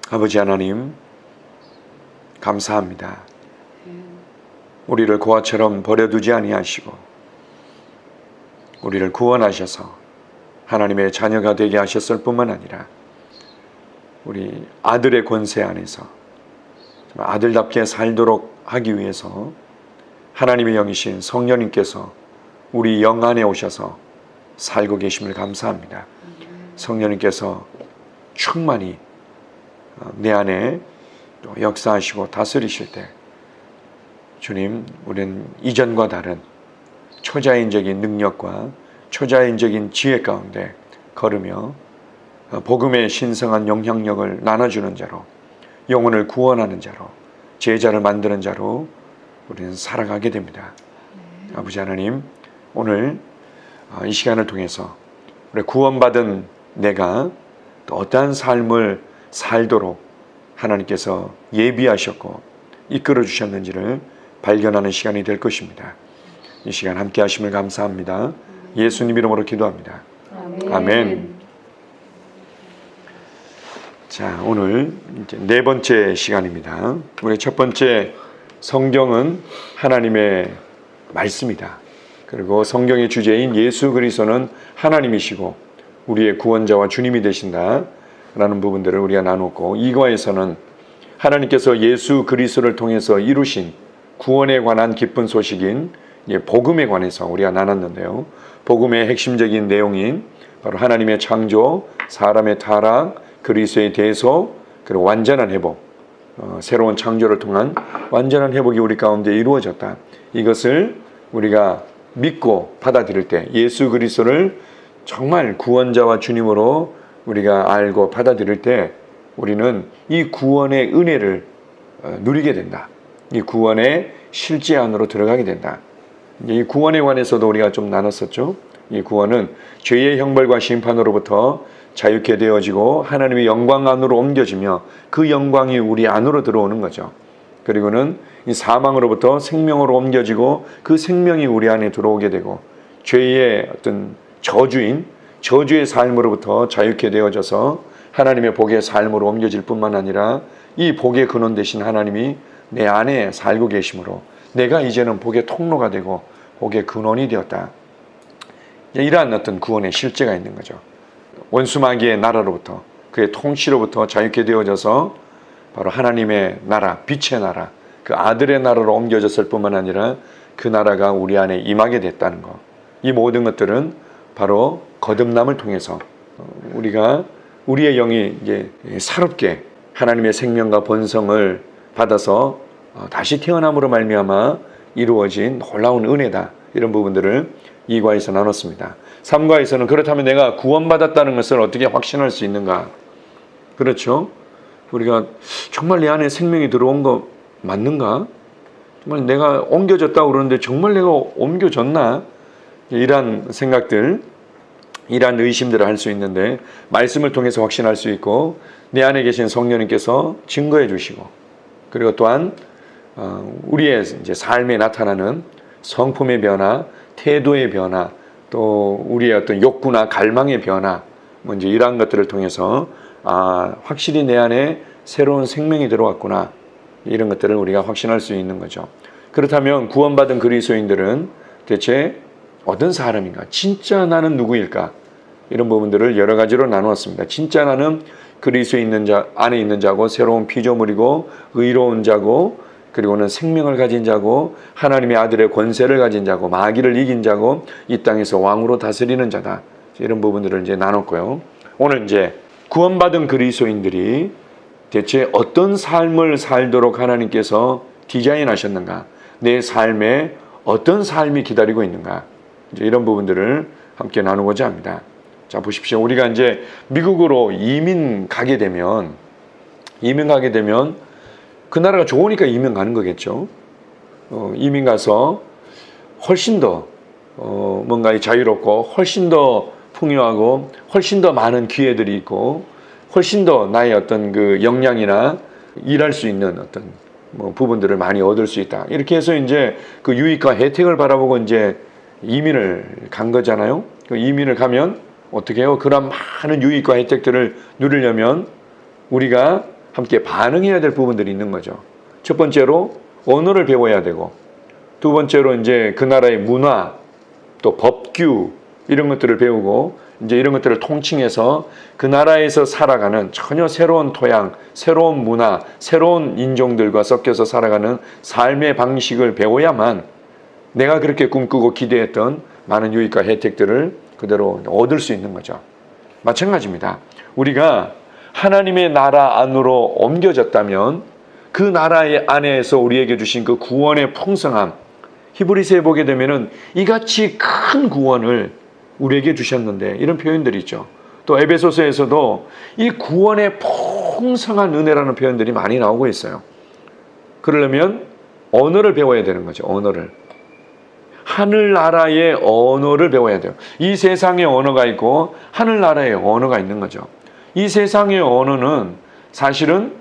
아버지 하나님, 감사합니다. 우리를 고아처럼 버려두지 아니하시고 우리를 구원하셔서 하나님의 자녀가 되게 하셨을 뿐만 아니라 우리 아들의 권세 안에서 아들답게 살도록 하기 위해서 하나님의 영이신 성령님께서 우리 영 안에 오셔서 살고 계심을 감사합니다. 성령님께서 충만히 내 안에 또 역사하시고 다스리실 때 주님, 우리는 이전과 다른 초자연적인 능력과 초자연적인 지혜 가운데 걸으며 복음의 신성한 영향력을 나눠주는 자로, 영혼을 구원하는 자로, 제자를 만드는 자로 우리는 살아가게 됩니다. 아버지 하나님, 오늘 이 시간을 통해서 우리 구원받은 내가 또 어떠한 삶을 살도록 하나님께서 예비하셨고 이끌어 주셨는지를 발견하는 시간이 될 것입니다. 이 시간 함께 하심을 감사합니다. 예수님 이름으로 기도합니다. 아멘. 자, 오늘 이제 네 번째 시간입니다. 우리 첫 번째, 성경은 하나님의 말씀이다. 그리고 성경의 주제인 예수 그리스도는 하나님이시고 우리의 구원자와 주님이 되신다 라는 부분들을 우리가 나눴고, 이과에서는 하나님께서 예수 그리스도를 통해서 이루신 구원에 관한 기쁜 소식인 복음에 관해서 우리가 나눴는데요. 복음의 핵심적인 내용인 바로 하나님의 창조, 사람의 타락, 그리스도의 대속, 그리고 완전한 회복, 새로운 창조를 통한 완전한 회복이 우리 가운데 이루어졌다. 이것을 우리가 믿고 받아들일 때, 예수 그리스도를 정말 구원자와 주님으로 우리가 알고 받아들일 때 우리는 이 구원의 은혜를 누리게 된다. 이 구원의 실제 안으로 들어가게 된다. 이 구원에 관해서도 우리가 좀 나눴었죠. 이 구원은 죄의 형벌과 심판으로부터 자유케 되어지고 하나님의 영광 안으로 옮겨지며 그 영광이 우리 안으로 들어오는 거죠. 그리고는 이 사망으로부터 생명으로 옮겨지고 그 생명이 우리 안에 들어오게 되고, 죄의 어떤 저주의 삶으로부터 자유케 되어져서 하나님의 복의 삶으로 옮겨질 뿐만 아니라 이 복의 근원 되신 하나님이 내 안에 살고 계심으로 내가 이제는 복의 통로가 되고 복의 근원이 되었다. 이러한 어떤 구원의 실제가 있는 거죠. 원수마귀의 나라로부터, 그의 통치로부터 자유케 되어져서 바로 하나님의 나라, 빛의 나라, 그 아들의 나라로 옮겨졌을 뿐만 아니라 그 나라가 우리 안에 임하게 됐다는 것. 이 모든 것들은 바로 거듭남을 통해서 우리가 우리의 영이 이제 새롭게 하나님의 생명과 본성을 받아서 다시 태어남으로 말미암아 이루어진 놀라운 은혜다. 이런 부분들을 2과에서 나눴습니다. 3과에서는 그렇다면 내가 구원받았다는 것을 어떻게 확신할 수 있는가? 그렇죠? 우리가 정말 내 안에 생명이 들어온 거 맞는가? 정말 내가 옮겨졌다고 그러는데 정말 내가 옮겨졌나? 이러한 생각들, 이러한 의심들을 할 수 있는데, 말씀을 통해서 확신할 수 있고 내 안에 계신 성령님께서 증거해 주시고, 그리고 또한 우리의 이제 삶에 나타나는 성품의 변화, 태도의 변화, 또 우리의 어떤 욕구나 갈망의 변화, 이제 이러한 것들을 통해서 확실히 내 안에 새로운 생명이 들어왔구나, 이런 것들을 우리가 확신할 수 있는 거죠. 그렇다면 구원받은 그리스도인들은 대체 어떤 사람인가? 진짜 나는 누구일까? 이런 부분들을 여러 가지로 나누었습니다. 진짜 나는 그리스도에 있는 자, 안에 있는 자고, 새로운 피조물이고, 의로운 자고, 그리고는 생명을 가진 자고, 하나님의 아들의 권세를 가진 자고, 마귀를 이긴 자고, 이 땅에서 왕으로 다스리는 자다. 이런 부분들을 이제 나눴고요. 오늘 이제 구원받은 그리스도인들이 대체 어떤 삶을 살도록 하나님께서 디자인하셨는가? 내 삶에 어떤 삶이 기다리고 있는가? 이제 이런 부분들을 함께 나누고자 합니다. 자, 보십시오. 우리가 이제 미국으로 이민 가게 되면 그 나라가 좋으니까 이민 가는 거겠죠. 이민 가서 훨씬 더 뭔가 자유롭고 훨씬 더 풍요하고 훨씬 더 많은 기회들이 있고 훨씬 더 나의 어떤 그 역량이나 일할 수 있는 어떤 부분들을 많이 얻을 수 있다. 이렇게 해서 이제 그 유익과 혜택을 바라보고 이제 이민을 간 거잖아요. 그 이민을 가면 어떻게 해요? 그런 많은 유익과 혜택들을 누리려면 우리가 함께 반응해야 될 부분들이 있는 거죠. 첫 번째로 언어를 배워야 되고, 두 번째로 이제 그 나라의 문화, 또 법규 이런 것들을 배우고 이제 이런 것들을 통칭해서 그 나라에서 살아가는 전혀 새로운 토양, 새로운 문화, 새로운 인종들과 섞여서 살아가는 삶의 방식을 배워야만 내가 그렇게 꿈꾸고 기대했던 많은 유익과 혜택들을 그대로 얻을 수 있는 거죠. 마찬가지입니다. 우리가 하나님의 나라 안으로 옮겨졌다면 그 나라의 안에서 우리에게 주신 그 구원의 풍성함, 히브리서에 보게 되면은 이같이 큰 구원을 우리에게 주셨는데 이런 표현들이 있죠. 또 에베소서에서도 이 구원의 풍성한 은혜라는 표현들이 많이 나오고 있어요. 그러려면 언어를 배워야 되는 거죠. 언어를. 하늘나라의 언어를 배워야 돼요. 이 세상의 언어가 있고 하늘나라의 언어가 있는 거죠. 이 세상의 언어는 사실은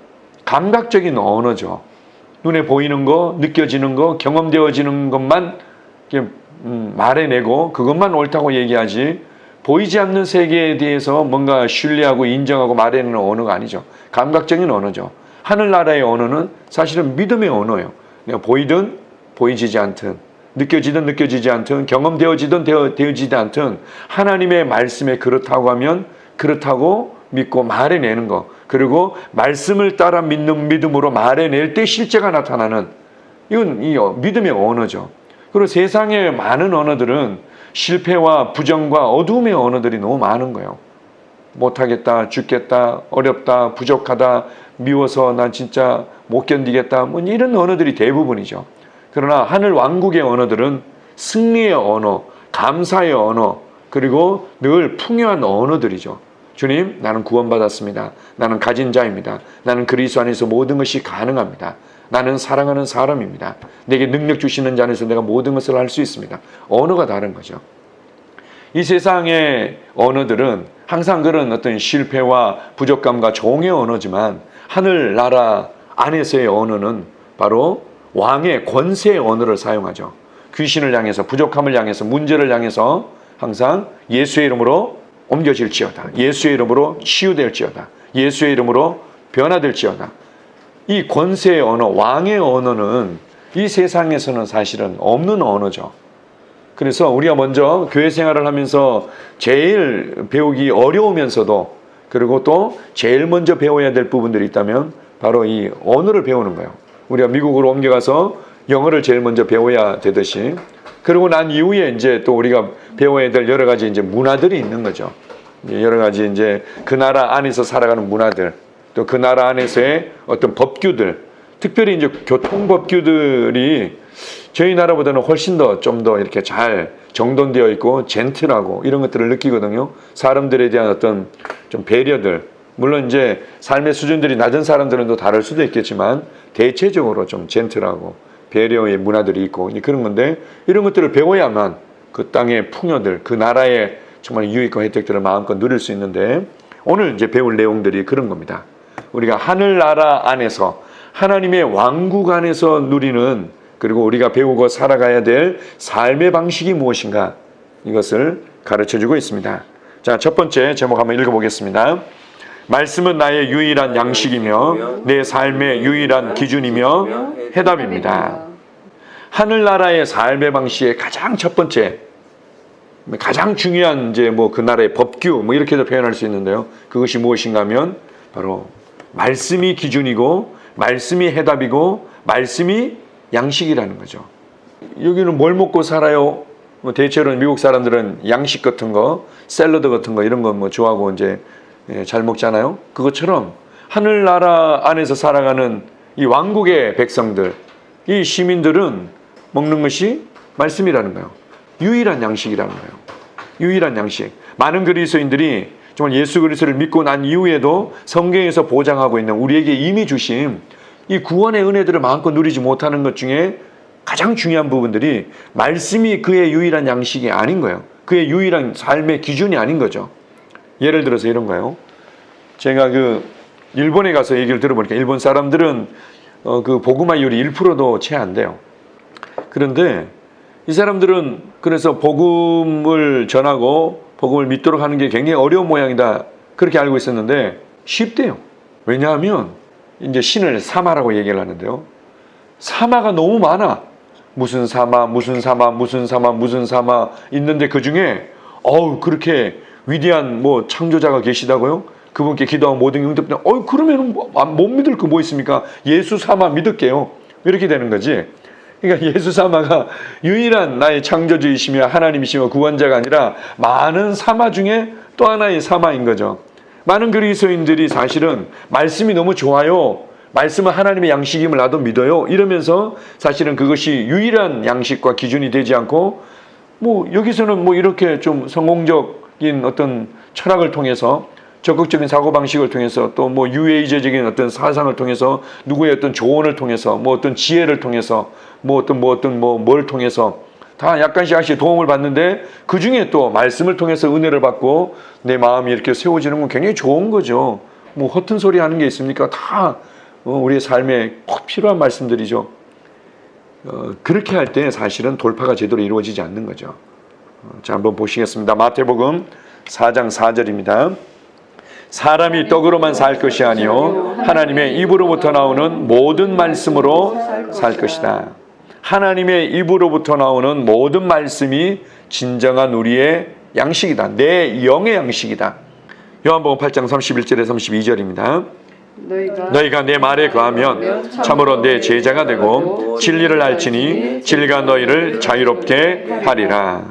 감각적인 언어죠. 눈에 보이는 거, 느껴지는 거, 경험되어지는 것만 말해내고 그것만 옳다고 얘기하지, 보이지 않는 세계에 대해서 뭔가 신뢰하고 인정하고 말해내는 언어가 아니죠. 감각적인 언어죠. 하늘나라의 언어는 사실은 믿음의 언어예요. 내가 보이든 보이지 않든, 느껴지든 느껴지지 않든, 경험되어지든 되어지지 않든 하나님의 말씀에 그렇다고 하면 그렇다고 믿고 말해내는 거, 그리고 말씀을 따라 믿는 믿음으로 말해낼 때 실제가 나타나는, 이건 이 믿음의 언어죠. 그리고 세상의 많은 언어들은 실패와 부정과 어두움의 언어들이 너무 많은 거예요. 못하겠다, 죽겠다, 어렵다, 부족하다, 미워서 난 진짜 못 견디겠다, 뭐 이런 언어들이 대부분이죠. 그러나 하늘 왕국의 언어들은 승리의 언어, 감사의 언어, 그리고 늘 풍요한 언어들이죠. 주님, 나는 구원받았습니다. 나는 가진 자입니다. 나는 그리스도 안에서 모든 것이 가능합니다. 나는 사랑하는 사람입니다. 내게 능력 주시는 자 안에서 내가 모든 것을 할 수 있습니다. 언어가 다른 거죠. 이 세상의 언어들은 항상 그런 어떤 실패와 부족감과 종의 언어지만 하늘나라 안에서의 언어는 바로 왕의 권세의 언어를 사용하죠. 귀신을 향해서, 부족함을 향해서, 문제를 향해서 항상 예수의 이름으로 옮겨질지어다. 예수의 이름으로 치유될지어다. 예수의 이름으로 변화될지어다. 이 권세의 언어, 왕의 언어는 이 세상에서는 사실은 없는 언어죠. 그래서 우리가 먼저 교회 생활을 하면서 제일 배우기 어려우면서도, 그리고 또 제일 먼저 배워야 될 부분들이 있다면 바로 이 언어를 배우는 거예요. 우리가 미국으로 옮겨가서 영어를 제일 먼저 배워야 되듯이, 그리고 난 이후에 이제 또 우리가 배워야 될 여러 가지 이제 문화들이 있는 거죠. 여러 가지 이제 그 나라 안에서 살아가는 문화들, 또 그 나라 안에서의 어떤 법규들, 특별히 이제 교통법규들이 저희 나라보다는 훨씬 더 좀 더 이렇게 잘 정돈되어 있고 젠틀하고 이런 것들을 느끼거든요. 사람들에 대한 어떤 좀 배려들, 물론 이제 삶의 수준들이 낮은 사람들은 또 다를 수도 있겠지만 대체적으로 좀 젠틀하고 배려의 문화들이 있고 그런 건데, 이런 것들을 배워야만 그 땅의 풍요들, 그 나라의 정말 유익과 혜택들을 마음껏 누릴 수 있는데, 오늘 이제 배울 내용들이 그런 겁니다. 우리가 하늘나라 안에서 하나님의 왕국 안에서 누리는, 그리고 우리가 배우고 살아가야 될 삶의 방식이 무엇인가, 이것을 가르쳐주고 있습니다. 자, 첫 번째 제목 한번 읽어보겠습니다. 말씀은 나의 유일한 양식이며 내 삶의 유일한 기준이며 해답입니다. 하늘나라의 삶의 방식의 가장 첫 번째, 가장 중요한 이제 뭐 그 나라의 법규 뭐 이렇게도 표현할 수 있는데요. 그것이 무엇인가 하면 바로 말씀이 기준이고, 말씀이 해답이고, 말씀이 양식이라는 거죠. 여기는 뭘 먹고 살아요? 뭐 대체로는 미국 사람들은 양식 같은 거, 샐러드 같은 거 이런 거 뭐 좋아하고 이제 잘 먹잖아요. 그것처럼 하늘나라 안에서 살아가는 이 왕국의 백성들, 이 시민들은 먹는 것이 말씀이라는 거예요. 유일한 양식이라는 거예요. 유일한 양식. 많은 그리스도인들이 정말 예수 그리스도를 믿고 난 이후에도 성경에서 보장하고 있는, 우리에게 이미 주신 이 구원의 은혜들을 마음껏 누리지 못하는 것 중에 가장 중요한 부분들이 말씀이 그의 유일한 양식이 아닌 거예요. 그의 유일한 삶의 기준이 아닌 거죠. 예를 들어서 이런 거예요. 제가 그 일본에 가서 얘기를 들어보니까 일본 사람들은 그 복음화율이 1%도 채 안 돼요. 그런데 이 사람들은 그래서 복음을 전하고 복음을 믿도록 하는 게 굉장히 어려운 모양이다, 그렇게 알고 있었는데 쉽대요. 왜냐하면 이제 신을 사마라고 얘기를 하는데요. 사마가 너무 많아. 무슨 사마, 무슨 사마, 무슨 사마, 무슨 사마 있는데 그 중에 그렇게 위대한 뭐 창조자가 계시다고요? 그분께 기도하고 모든 게 응답되면 그러면 못 믿을 거 뭐 있습니까? 예수 사마 믿을게요. 이렇게 되는 거지. 그러니까 예수 사마가 유일한 나의 창조주이시며 하나님이시며 구원자가 아니라 많은 사마 중에 또 하나의 사마인 거죠. 많은 그리스도인들이 사실은 말씀이 너무 좋아요. 말씀은 하나님의 양식임을 나도 믿어요. 이러면서 사실은 그것이 유일한 양식과 기준이 되지 않고 뭐 여기서는 뭐 이렇게 좀 성공적인 어떤 철학을 통해서 적극적인 사고방식을 통해서 또 뭐 유해이제적인 어떤 사상을 통해서 누구의 어떤 조언을 통해서 뭐 어떤 지혜를 통해서 뭘 통해서 다 약간씩 도움을 받는데 그 중에 또 말씀을 통해서 은혜를 받고 내 마음이 이렇게 세워지는 건 굉장히 좋은 거죠. 뭐 허튼 소리 하는 게 있습니까? 다 우리의 삶에 꼭 필요한 말씀들이죠. 그렇게 할 때 사실은 돌파가 제대로 이루어지지 않는 거죠. 자, 한번 보시겠습니다. 마태복음 4장 4절입니다. 사람이 떡으로만 살 것이 아니요 하나님의 입으로부터 나오는 모든 말씀으로 살 것이다. 하나님의 입으로부터 나오는 모든 말씀이 진정한 우리의 양식이다. 내 영의 양식이다. 요한복음 8장 31절에 32절입니다. 너희가 내 말에 거하면 참으로 내 제자가 되고 진리를 알지니 진리가 너희를 자유롭게 하리라.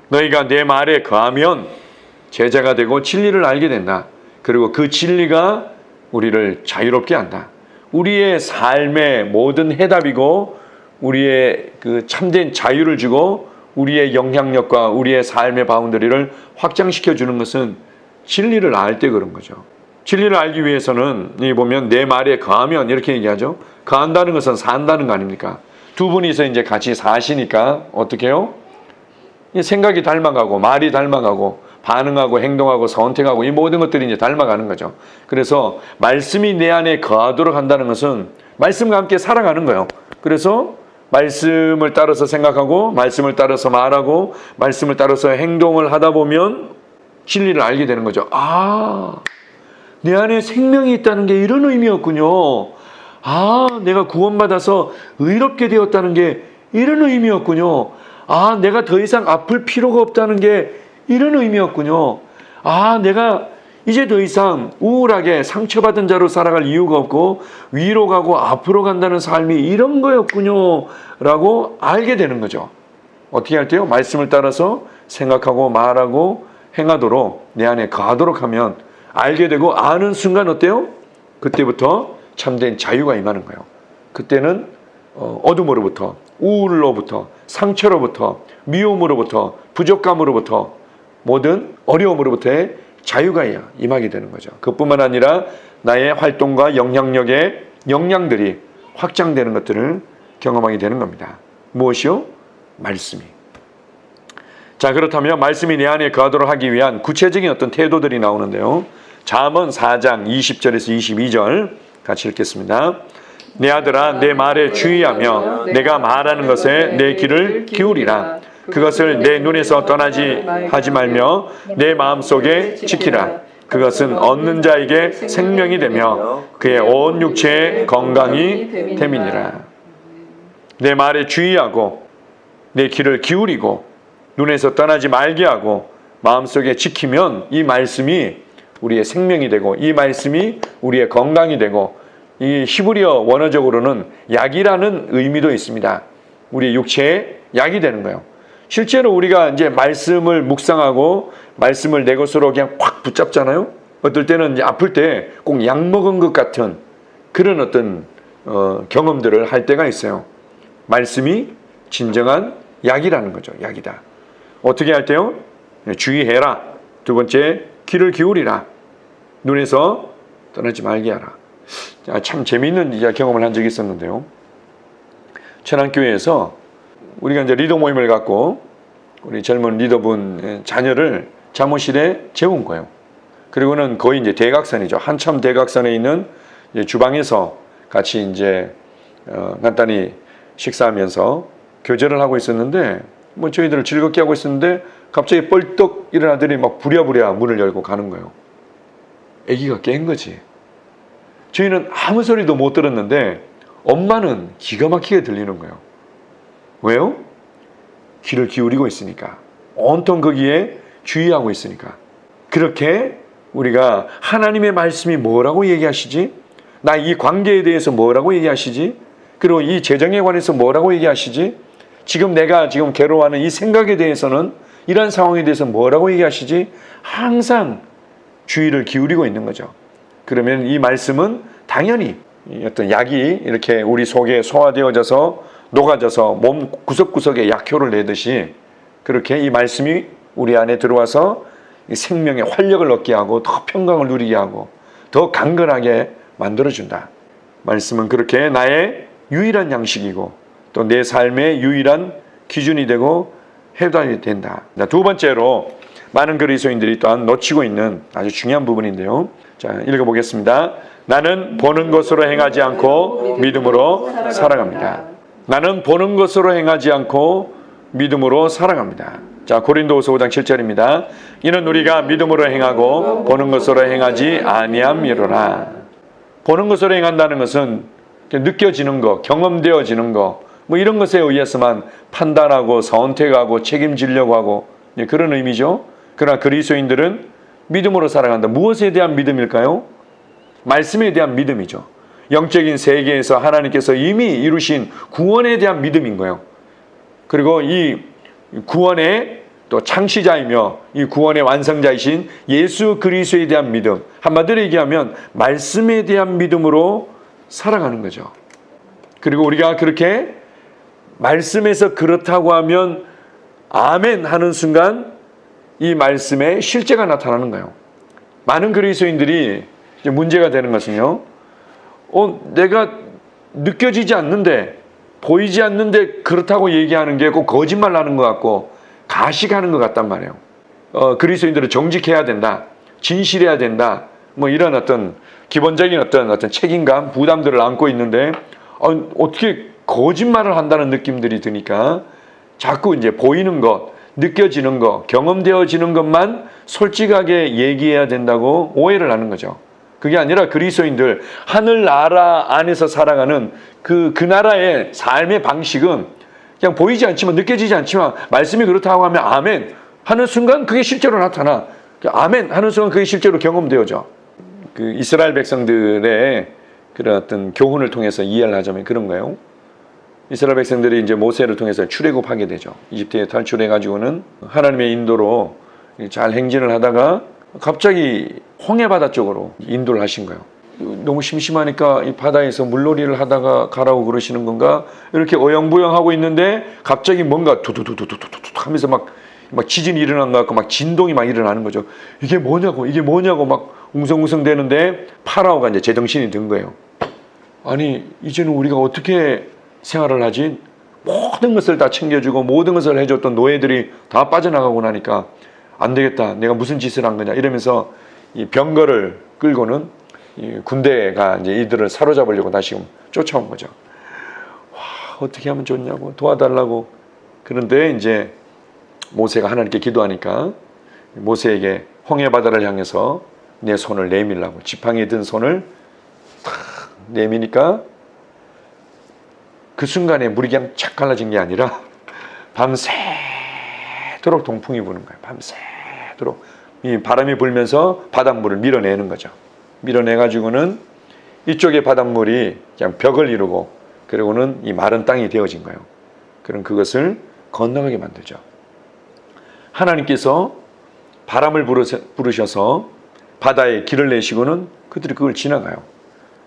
너희가 내 말에 거하면 제자가 되고 진리를 알게 된다. 그리고 그 진리가 우리를 자유롭게 한다. 우리의 삶의 모든 해답이고 우리의 그 참된 자유를 주고 우리의 영향력과 우리의 삶의 바운더리를 확장시켜 주는 것은 진리를 알 때 그런 거죠. 진리를 알기 위해서는 여기 보면 내 말에 거하면 이렇게 얘기하죠. 거한다는 것은 산다는 거 아닙니까? 두 분이서 이제 같이 사시니까 어떻게 해요? 생각이 닮아가고 말이 닮아가고 반응하고 행동하고 선택하고 이 모든 것들이 이제 닮아가는 거죠. 그래서 말씀이 내 안에 거하도록 한다는 것은 말씀과 함께 살아가는 거예요. 그래서 말씀을 따라서 생각하고 말씀을 따라서 말하고 말씀을 따라서 행동을 하다 보면 진리를 알게 되는 거죠. 내 안에 생명이 있다는 게 이런 의미였군요. 내가 구원받아서 의롭게 되었다는 게 이런 의미였군요. 내가 더 이상 아플 필요가 없다는 게 이런 의미였군요. 내가 이제 더 이상 우울하게 상처받은 자로 살아갈 이유가 없고 위로 가고 앞으로 간다는 삶이 이런 거였군요 라고 알게 되는 거죠. 어떻게 할 때요? 말씀을 따라서 생각하고 말하고 행하도록 내 안에 거하도록 하면 알게 되고 아는 순간 어때요? 그때부터 참된 자유가 임하는 거예요. 그때는 어둠으로부터 우울로부터 상처로부터 미움으로부터 부족감으로부터 모든 어려움으로부터의 자유가 임하게 되는 거죠. 그뿐만 아니라 나의 활동과 영향력의 역량들이 확장되는 것들을 경험하게 되는 겁니다. 무엇이요? 말씀이. 자, 그렇다면 말씀이 내 안에 거하도록 하기 위한 구체적인 어떤 태도들이 나오는데요. 잠언 4장 20절에서 22절 같이 읽겠습니다. 내 아들아 내 말에 주의하며 내가 말하는 것에 내 귀를 기울이라. 그것을 내 눈에서 떠나지 하지 말며 내 마음속에 지키라. 그것은 얻는 자에게 생명이 되며 그의 온 육체에 건강이 됨이니라. 내 말에 주의하고 내 귀를 기울이고 눈에서 떠나지 말게 하고 마음속에 지키면 이 말씀이 우리의 생명이 되고 이 말씀이 우리의 건강이 되고 이 히브리어 원어적으로는 약이라는 의미도 있습니다. 우리의 육체에 약이 되는 거예요. 실제로 우리가 이제 말씀을 묵상하고 말씀을 내 것으로 그냥 확 붙잡잖아요. 어떨 때는 이제 아플 때 꼭 약 먹은 것 같은 그런 어떤 경험들을 할 때가 있어요. 말씀이 진정한 약이라는 거죠. 약이다. 어떻게 할 때요? 주의해라. 두 번째, 귀를 기울이라. 눈에서 떠나지 말게 하라. 참 재미있는 경험을 한 적이 있었는데요. 천안교회에서 우리가 이제 리더 모임을 갖고 우리 젊은 리더분 자녀를 잠옷실에 재운 거예요. 그리고는 거의 이제 대각선이죠. 한참 대각선에 있는 이제 주방에서 같이 이제 간단히 식사하면서 교제를 하고 있었는데 뭐 저희들을 즐겁게 하고 있었는데 갑자기 뻘떡 일어나더니 막 부랴부랴 문을 열고 가는 거예요. 아기가 깬 거지. 저희는 아무 소리도 못 들었는데 엄마는 기가 막히게 들리는 거예요. 왜요? 귀를 기울이고 있으니까. 온통 거기에 주의하고 있으니까. 그렇게 우리가 하나님의 말씀이 뭐라고 얘기하시지? 나 이 관계에 대해서 뭐라고 얘기하시지? 그리고 이 재정에 관해서 뭐라고 얘기하시지? 지금 내가 지금 괴로워하는 이 생각에 대해서는 이런 상황에 대해서 뭐라고 얘기하시지? 항상 주의를 기울이고 있는 거죠. 그러면 이 말씀은 당연히 어떤 약이 이렇게 우리 속에 소화되어져서 녹아져서 몸 구석구석에 약효를 내듯이 그렇게 이 말씀이 우리 안에 들어와서 생명의 활력을 얻게 하고 더 평강을 누리게 하고 더 강건하게 만들어준다. 말씀은 그렇게 나의 유일한 양식이고 또 내 삶의 유일한 기준이 되고 해답이 된다. 두 번째로 많은 그리스도인들이 또한 놓치고 있는 아주 중요한 부분인데요. 자, 읽어보겠습니다. 나는 보는 것으로 행하지 않고 믿음으로 살아갑니다. 나는 보는 것으로 행하지 않고 믿음으로 살아갑니다. 자, 고린도후서 5장 7절입니다. 이는 우리가 믿음으로 행하고 보는 것으로 행하지 아니함이로라. 보는 것으로 행한다는 것은 느껴지는 거, 경험되어지는 거, 뭐 이런 것에 의해서만 판단하고 선택하고 책임지려고 하고 그런 의미죠. 그러나 그리스도인들은 믿음으로 살아간다. 무엇에 대한 믿음일까요? 말씀에 대한 믿음이죠. 영적인 세계에서 하나님께서 이미 이루신 구원에 대한 믿음인 거예요. 그리고 이 구원의 또 창시자이며 이 구원의 완성자이신 예수 그리스도에 대한 믿음, 한마디로 얘기하면 말씀에 대한 믿음으로 살아가는 거죠. 그리고 우리가 그렇게 말씀에서 그렇다고 하면 아멘 하는 순간 이 말씀에 실제가 나타나는 거예요. 많은 그리스도인들이 이제 문제가 되는 것은요, 내가 느껴지지 않는데, 보이지 않는데 그렇다고 얘기하는 게 꼭 거짓말 하는 것 같고 가식하는 것 같단 말이에요. 그리스도인들은 정직해야 된다, 진실해야 된다, 뭐 이런 어떤 기본적인 어떤 책임감, 부담들을 안고 있는데 어떻게 거짓말을 한다는 느낌들이 드니까 자꾸 이제 보이는 것, 느껴지는 것, 경험되어지는 것만 솔직하게 얘기해야 된다고 오해를 하는 거죠. 그게 아니라 그리스도인들 하늘나라 안에서 살아가는 그 나라의 삶의 방식은 그냥 보이지 않지만 느껴지지 않지만 말씀이 그렇다고 하면 아멘 하는 순간 그게 실제로 나타나. 아멘 하는 순간 그게 실제로 경험되어져. 그 이스라엘 백성들의 그런 어떤 교훈을 통해서 이해를 하자면 그런 거예요. 이스라엘 백성들이 이제 모세를 통해서 출애굽하게 되죠. 이집트에 탈출해가지고는 하나님의 인도로 잘 행진을 하다가 갑자기 홍해바다 쪽으로 인도를 하신 거예요. 너무 심심하니까 이 바다에서 물놀이를 하다가 가라고 그러시는 건가? 이렇게 어영부영하고 있는데 갑자기 뭔가 두두두두두두두 하면서 막 지진이 일어난 것 같고 막 진동이 막 일어나는 거죠. 이게 뭐냐고 막 웅성웅성 되는데 파라오가 이제 제정신이 든 거예요. 아니 이제는 우리가 어떻게 생활을 하지? 모든 것을 다 챙겨주고 모든 것을 해줬던 노예들이 다 빠져나가고 나니까 안 되겠다. 내가 무슨 짓을 한 거냐 이러면서 이 병거를 끌고는 이 군대가 이제 이들을 사로잡으려고 다시금 쫓아온 거죠. 와, 어떻게 하면 좋냐고 도와달라고. 그런데 이제 모세가 하나님께 기도하니까 모세에게 홍해바다를 향해서 내 손을 내밀라고 지팡이에 든 손을 탁 내미니까 그 순간에 물이 그냥 착 갈라진 게 아니라 밤새도록 동풍이 부는 거예요. 밤새도록 이 바람이 불면서 바닷물을 밀어내는 거죠. 밀어내가지고는 이쪽의 바닷물이 그냥 벽을 이루고 그리고는 이 마른 땅이 되어진 거예요. 그럼 그것을 건너가게 만들죠. 하나님께서 바람을 부르셔서 바다에 길을 내시고는 그들이 그걸 지나가요.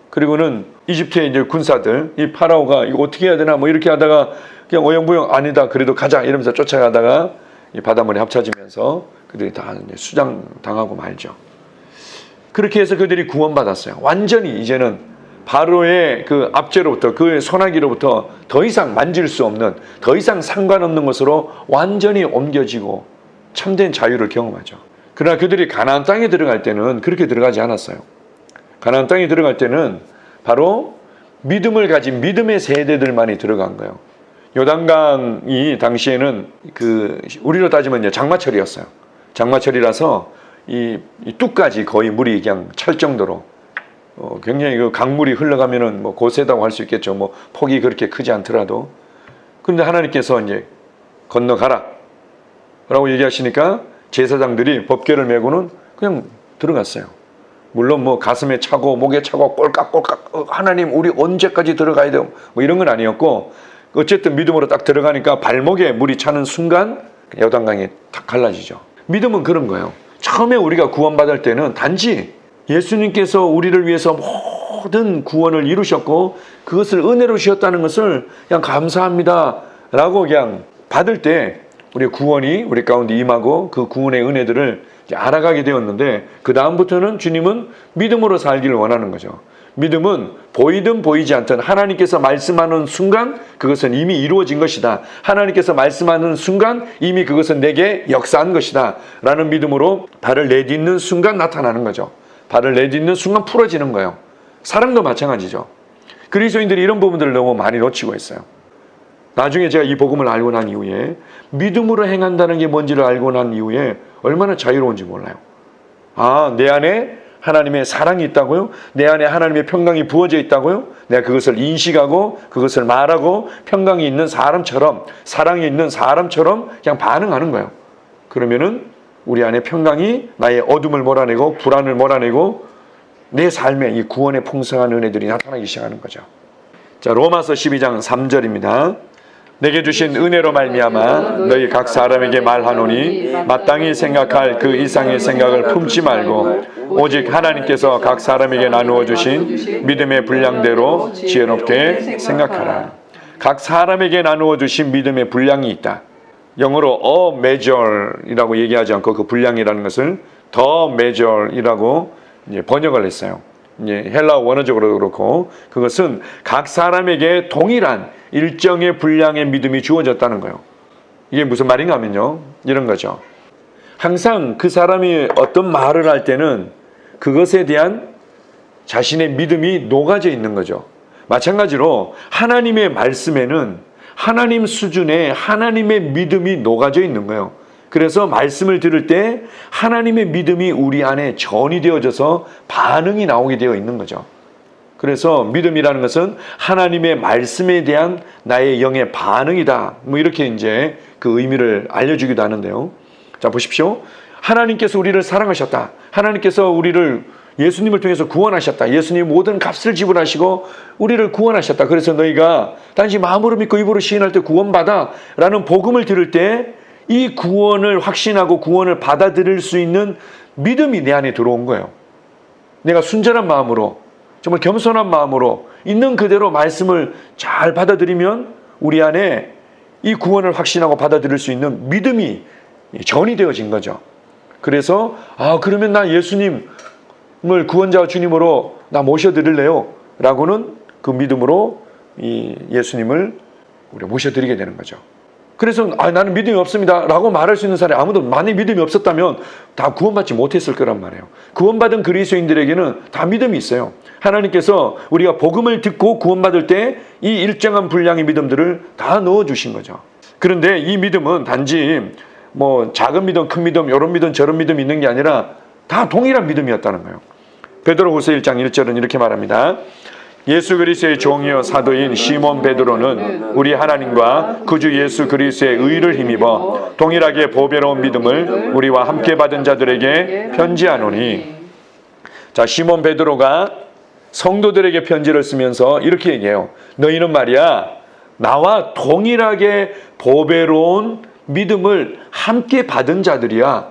그리고는 이집트의 이제 군사들, 이 파라오가 이거 어떻게 해야 되나 뭐 이렇게 하다가 그냥 어영부영 아니다 그래도 가자 이러면서 쫓아가다가 이 바닷물이 합쳐지면서 그들이 다 수장 당하고 말죠. 그렇게 해서 그들이 구원받았어요. 완전히 이제는 바로의 그 압제로부터 그 소나기로부터 더 이상 만질 수 없는 더 이상 상관없는 것으로 완전히 옮겨지고 참된 자유를 경험하죠. 그러나 그들이 가나안 땅에 들어갈 때는 그렇게 들어가지 않았어요. 가나안 땅에 들어갈 때는 바로 믿음을 가진 믿음의 세대들만이 들어간 거예요. 요단강이 당시에는 그 우리로 따지면 이제 굉장히 그 강물이 흘러가면은 뭐 고세다고 할 수 있겠죠. 뭐 폭이 그렇게 크지 않더라도. 그런데 하나님께서 이제 건너가라 라고 얘기하시니까 제사장들이 법궤를 메고는 그냥 들어갔어요. 물론 뭐 가슴에 차고 목에 차고 꼴깍꼴깍 하나님 우리 언제까지 들어가야 돼요? 뭐 이런 건 아니었고, 어쨌든 믿음으로 딱 들어가니까 발목에 물이 차는 순간 요단강이 탁 갈라지죠. 믿음은 그런 거예요. 처음에 우리가 구원받을 때는 단지 예수님께서 우리를 위해서 모든 구원을 이루셨고 그것을 은혜로 주셨다는 것을 그냥 감사합니다 라고 그냥 받을 때 우리 구원이 우리 가운데 임하고 그 구원의 은혜들을 이제 알아가게 되었는데, 그 다음부터는 주님은 믿음으로 살기를 원하는 거죠. 믿음은 보이든 보이지 않든 하나님께서 말씀하는 순간 그것은 이미 이루어진 것이다. 하나님께서 말씀하는 순간 이미 그것은 내게 역사한 것이다 라는 믿음으로 발을 내딛는 순간 나타나는 거죠. 발을 내딛는 순간 풀어지는 거예요. 사랑도 마찬가지죠. 그리스도인들이 이런 부분들을 너무 많이 놓치고 있어요. 나중에 제가 이 복음을 알고 난 이후에 믿음으로 행한다는 게 뭔지를 알고 난 이후에 얼마나 자유로운지 몰라요. 아, 내 안에 하나님의 사랑이 있다고요? 내 안에 하나님의 평강이 부어져 있다고요? 내가 그것을 인식하고 그것을 말하고 평강이 있는 사람처럼, 사랑이 있는 사람처럼 그냥 반응하는 거예요. 그러면은 우리 안에 평강이 나의 어둠을 몰아내고 불안을 몰아내고 내 삶에 이 구원의 풍성한 은혜들이 나타나기 시작하는 거죠. 자, 로마서 12장 3절입니다. 내게 주신 은혜로 말미암아 너희 각 사람에게 말하노니 마땅히 생각할 그 이상의 생각을 품지 말고 오직 하나님께서 각 사람에게 나누어 주신 믿음의 분량대로 지혜롭게 생각하라. 각 사람에게 나누어 주신 믿음의 분량이 있다. 영어로 a measure이라고 얘기하지 않고 그 분량이라는 것을 the measure이라고 이제 번역을 했어요. 이제 헬라어 원어적으로도 그렇고 그것은 각 사람에게 동일한 일정의 분량의 믿음이 주어졌다는 거예요. 이게 무슨 말인가 하면요, 이런 거죠. 항상 그 사람이 어떤 말을 할 때는 그것에 대한 자신의 믿음이 녹아져 있는 거죠. 마찬가지로 하나님의 말씀에는 하나님 수준의 하나님의 믿음이 녹아져 있는 거예요. 그래서 말씀을 들을 때 하나님의 믿음이 우리 안에 전이 되어져서 반응이 나오게 되어 있는 거죠. 그래서 믿음이라는 것은 하나님의 말씀에 대한 나의 영의 반응이다. 뭐 이렇게 이제 그 의미를 알려주기도 하는데요. 자, 보십시오. 하나님께서 우리를 사랑하셨다. 하나님께서 우리를 예수님을 통해서 구원하셨다. 예수님이 모든 값을 지불하시고 우리를 구원하셨다. 그래서 너희가 단지 마음으로 믿고 입으로 시인할 때 구원받아 라는 복음을 들을 때 이 구원을 확신하고 구원을 받아들일 수 있는 믿음이 내 안에 들어온 거예요. 내가 순전한 마음으로, 정말 겸손한 마음으로 있는 그대로 말씀을 잘 받아들이면 우리 안에 이 구원을 확신하고 받아들일 수 있는 믿음이 전이 되어진 거죠. 그래서 그러면 나 예수님을 구원자와 주님으로 나 모셔드릴래요 라고는 그 믿음으로 이 예수님을 우리가 모셔드리게 되는 거죠. 그래서 나는 믿음이 없습니다 라고 말할 수 있는 사람이 아무도, 만약 믿음이 없었다면 다 구원받지 못했을 거란 말이에요. 구원받은 그리스도인들에게는 다 믿음이 있어요. 하나님께서 우리가 복음을 듣고 구원받을 때 이 일정한 분량의 믿음들을 다 넣어주신 거죠. 그런데 이 믿음은 단지 뭐 작은 믿음, 큰 믿음, 이런 믿음, 저런 믿음이 있는 게 아니라 다 동일한 믿음이었다는 거예요. 베드로후서 1장 1절은 이렇게 말합니다. 예수 그리스도의 종이요 사도인 시몬 베드로는 우리 하나님과 구주 예수 그리스도의 의를 힘입어 동일하게 보배로운 믿음을 우리와 함께 받은 자들에게 편지하노니. 자, 시몬 베드로가 성도들에게 편지를 쓰면서 이렇게 얘기해요. 너희는 말이야 나와 동일하게 보배로운 믿음을 함께 받은 자들이야.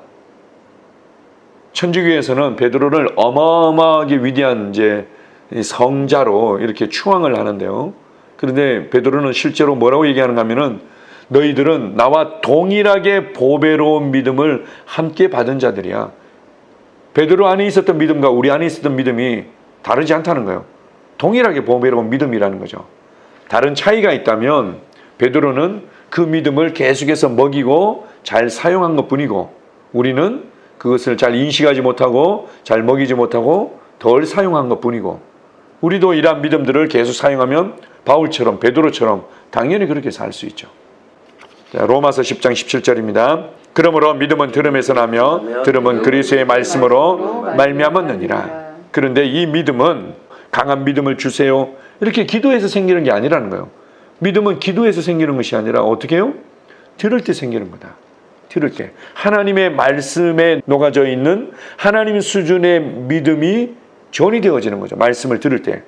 천주교에서는 베드로를 어마어마하게 위대한 이제 성자로 이렇게 추앙을 하는데요. 그런데 베드로는 실제로 뭐라고 얘기하는가 하면은 너희들은 나와 동일하게 보배로운 믿음을 함께 받은 자들이야. 베드로 안에 있었던 믿음과 우리 안에 있었던 믿음이 다르지 않다는 거예요. 동일하게 보배로운 믿음이라는 거죠. 다른 차이가 있다면 베드로는 그 믿음을 계속해서 먹이고 잘 사용한 것뿐이고 우리는 그것을 잘 인식하지 못하고 잘 먹이지 못하고 덜 사용한 것뿐이고, 우리도 이러한 믿음들을 계속 사용하면 바울처럼 베드로처럼 당연히 그렇게 살 수 있죠. 자, 로마서 10장 17절입니다. 그러므로 믿음은 들음에서 나며 들음은 그리스도의 말씀으로 말미암았느니라. 그런데 이 믿음은 강한 믿음을 주세요. 이렇게 기도해서 생기는 게 아니라는 거예요. 믿음은 기도해서 생기는 것이 아니라 어떻게 해요? 들을 때 생기는 거다. 들을 때. 하나님의 말씀에 녹아져 있는 하나님 수준의 믿음이 전이 되어지는 거죠. 말씀을 들을 때.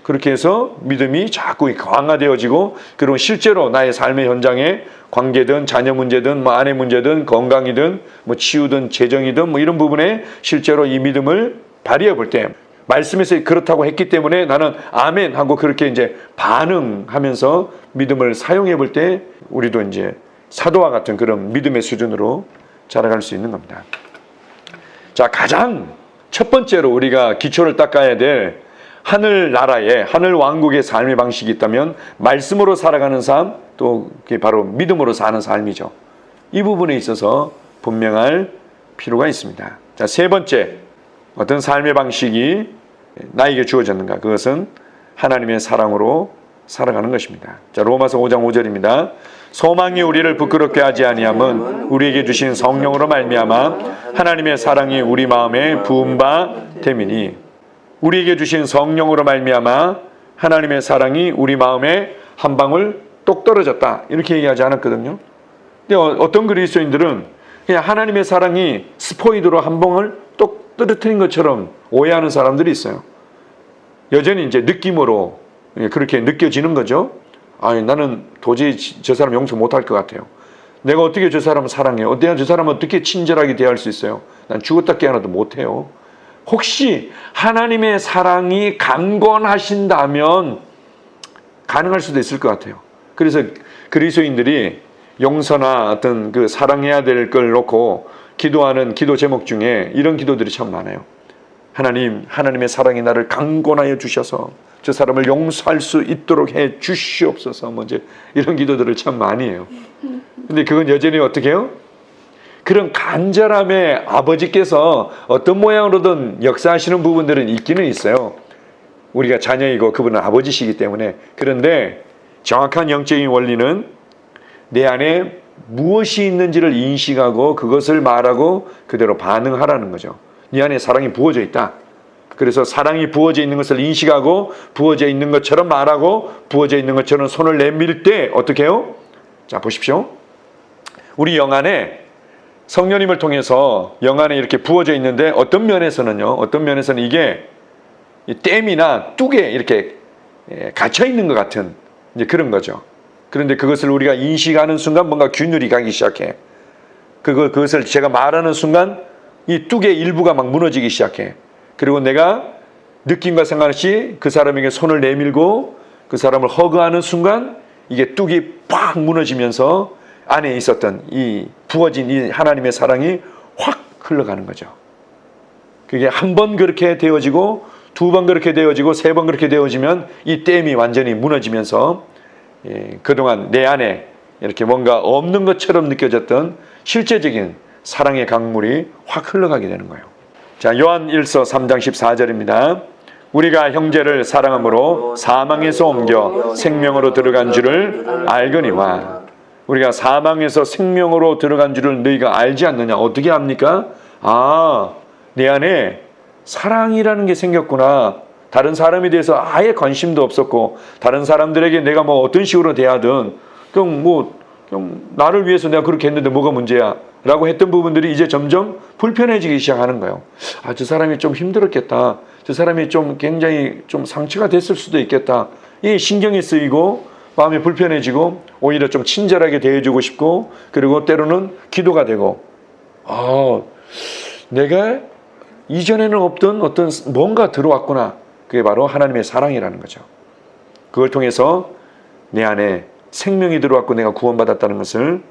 그렇게 해서 믿음이 자꾸 강화되어지고, 그리고 실제로 나의 삶의 현장에 관계든 자녀 문제든 뭐 아내 문제든 건강이든 뭐 치유든 재정이든 뭐 이런 부분에 실제로 이 믿음을 발휘해 볼 때, 말씀에서 그렇다고 했기 때문에 나는 아멘 하고 그렇게 이제 반응하면서 믿음을 사용해 볼 때 우리도 이제 사도와 같은 그런 믿음의 수준으로 자라갈 수 있는 겁니다. 자, 가장 첫 번째로 우리가 기초를 닦아야 될 하늘나라의, 하늘 왕국의 삶의 방식이 있다면 말씀으로 살아가는 삶, 또 그게 바로 믿음으로 사는 삶이죠. 이 부분에 있어서 분명할 필요가 있습니다. 자, 세 번째, 어떤 삶의 방식이 나에게 주어졌는가? 그것은 하나님의 사랑으로 살아가는 것입니다. 자, 로마서 5장 5절입니다. 소망이 우리를 부끄럽게 하지 아니함은 우리에게 주신 성령으로 말미암아 하나님의 사랑이 우리 마음에 부은 바 됨이니. 우리에게 주신 성령으로 말미암아 하나님의 사랑이 우리 마음에 한 방울 똑 떨어졌다, 이렇게 얘기하지 않았거든요. 근데 어떤 그리스도인들은 그냥 하나님의 사랑이 스포이드로 한 방울 똑 떨어뜨린 것처럼 오해하는 사람들이 있어요. 여전히 이제 느낌으로 그렇게 느껴지는 거죠. 아니, 나는 도저히 저 사람 용서 못할 것 같아요. 내가 어떻게 저 사람을 사랑해요? 내가 저 사람을 어떻게 친절하게 대할 수 있어요? 난 죽었다 깨어나도 못해요. 혹시 하나님의 사랑이 강권하신다면 가능할 수도 있을 것 같아요. 그래서 그리스도인들이 용서나 어떤 그 사랑해야 될 걸 놓고 기도하는 기도 제목 중에 이런 기도들이 참 많아요. 하나님, 하나님의 사랑이 나를 강권하여 주셔서 저 사람을 용서할 수 있도록 해 주시옵소서. 뭐 이제 이런 기도들을 참 많이 해요. 근데 그건 여전히 어떻게 해요? 그런 간절함에 아버지께서 어떤 모양으로든 역사하시는 부분들은 있기는 있어요. 우리가 자녀이고 그분은 아버지시기 때문에. 그런데 정확한 영적인 원리는 내 안에 무엇이 있는지를 인식하고 그것을 말하고 그대로 반응하라는 거죠. 네 안에 사랑이 부어져 있다. 그래서 사랑이 부어져 있는 것을 인식하고 부어져 있는 것처럼 말하고 부어져 있는 것처럼 손을 내밀 때 어떻게 해요? 자, 보십시오. 우리 영 안에 성령님을 통해서 영 안에 이렇게 부어져 있는데 어떤 면에서는 이게 댐이나 뚝에 이렇게 갇혀 있는 것 같은 이제 그런 거죠. 그런데 그것을 우리가 인식하는 순간 뭔가 균열이 가기 시작해. 그것을 제가 말하는 순간 이 뚝의 일부가 막 무너지기 시작해. 그리고 내가 느낌과 상관없이 그 사람에게 손을 내밀고 그 사람을 허그하는 순간 이게 뚝이 팍 무너지면서 안에 있었던 이 부어진 이 하나님의 사랑이 확 흘러가는 거죠. 그게 한 번 그렇게 되어지고 두 번 그렇게 되어지고 세 번 그렇게 되어지면 이 댐이 완전히 무너지면서 그동안 내 안에 이렇게 뭔가 없는 것처럼 느껴졌던 실제적인 사랑의 강물이 확 흘러가게 되는 거예요. 자, 요한 1서 3장 14절입니다. 우리가 형제를 사랑함으로 사망에서 옮겨 생명으로 들어간 줄을 알거니와. 우리가 사망에서 생명으로 들어간 줄을 너희가 알지 않느냐. 어떻게 압니까? 아, 내 안에 사랑이라는 게 생겼구나. 다른 사람에 대해서 아예 관심도 없었고 다른 사람들에게 내가 뭐 어떤 식으로 대하든 그냥 나를 위해서 내가 그렇게 했는데 뭐가 문제야 라고 했던 부분들이 이제 점점 불편해지기 시작하는 거예요. 아, 저 사람이 좀 힘들었겠다. 저 사람이 좀 굉장히 좀 상처가 됐을 수도 있겠다. 이 신경이 쓰이고 마음이 불편해지고 오히려 좀 친절하게 대해주고 싶고 그리고 때로는 기도가 되고 내가 이전에는 없던 어떤 뭔가 들어왔구나. 그게 바로 하나님의 사랑이라는 거죠. 그걸 통해서 내 안에 생명이 들어왔고 내가 구원받았다는 것을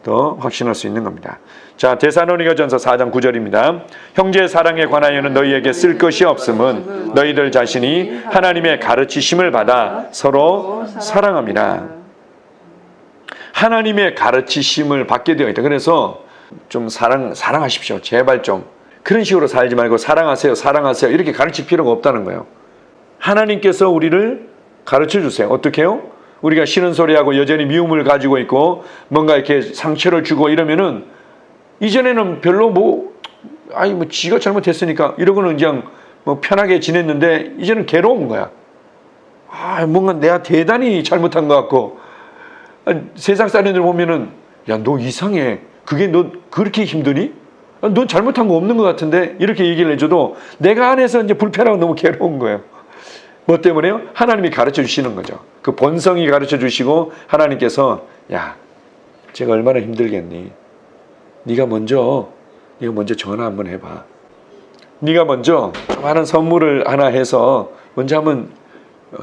더 확신할 수 있는 겁니다. 자, 데살로니가전서 4장 9절입니다. 형제의 사랑에 관하여는 너희에게 쓸 것이 없음은 너희들 자신이 하나님의 가르치심을 받아 서로 사랑함이라. 하나님의 가르치심을 받게 되어 있다. 그래서 좀 사랑하십시오. 제발 좀 그런 식으로 살지 말고 사랑하세요 이렇게 가르칠 필요가 없다는 거예요. 하나님께서 우리를 가르쳐 주세요. 어떻게 해요? 우리가 싫은 소리하고 여전히 미움을 가지고 있고 뭔가 이렇게 상처를 주고 이러면은 이전에는 별로 지가 잘못했으니까 이러고는 그냥 뭐 편하게 지냈는데 이제는 괴로운 거야. 뭔가 내가 대단히 잘못한 것 같고, 세상 사람들 보면은 야, 너 이상해. 그게 너 그렇게 힘드니? 넌 잘못한 거 없는 것 같은데? 이렇게 얘기를 해줘도 내가 안에서 이제 불편하고 너무 괴로운 거예요. 뭐 때문에요? 하나님이 가르쳐 주시는 거죠. 그 본성이 가르쳐 주시고 하나님께서 야, 제가 얼마나 힘들겠니? 네가 먼저 전화 한번 해봐. 네가 먼저 많은 선물을 하나 해서 먼저 한번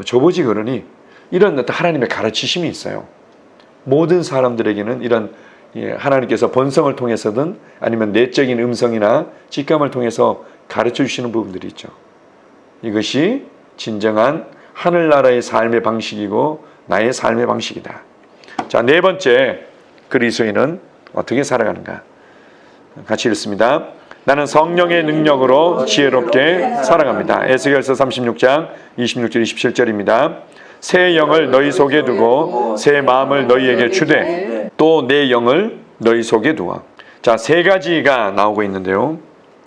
줘보지 그러니, 이런 어떤 하나님의 가르치심이 있어요. 모든 사람들에게는 이런 하나님께서 본성을 통해서든 아니면 내적인 음성이나 직감을 통해서 가르쳐 주시는 부분들이 있죠. 이것이 진정한 하늘나라의 삶의 방식이고 나의 삶의 방식이다. 자, 네 번째, 그리스도인은 어떻게 살아가는가? 같이 읽습니다. 나는 성령의 능력으로 지혜롭게 살아갑니다. 에스겔서 36장 26절 27절입니다. 새 영을 너희 속에 두고 새 마음을 너희에게 주되 또 내 영을 너희 속에 두어. 자, 세 가지가 나오고 있는데요.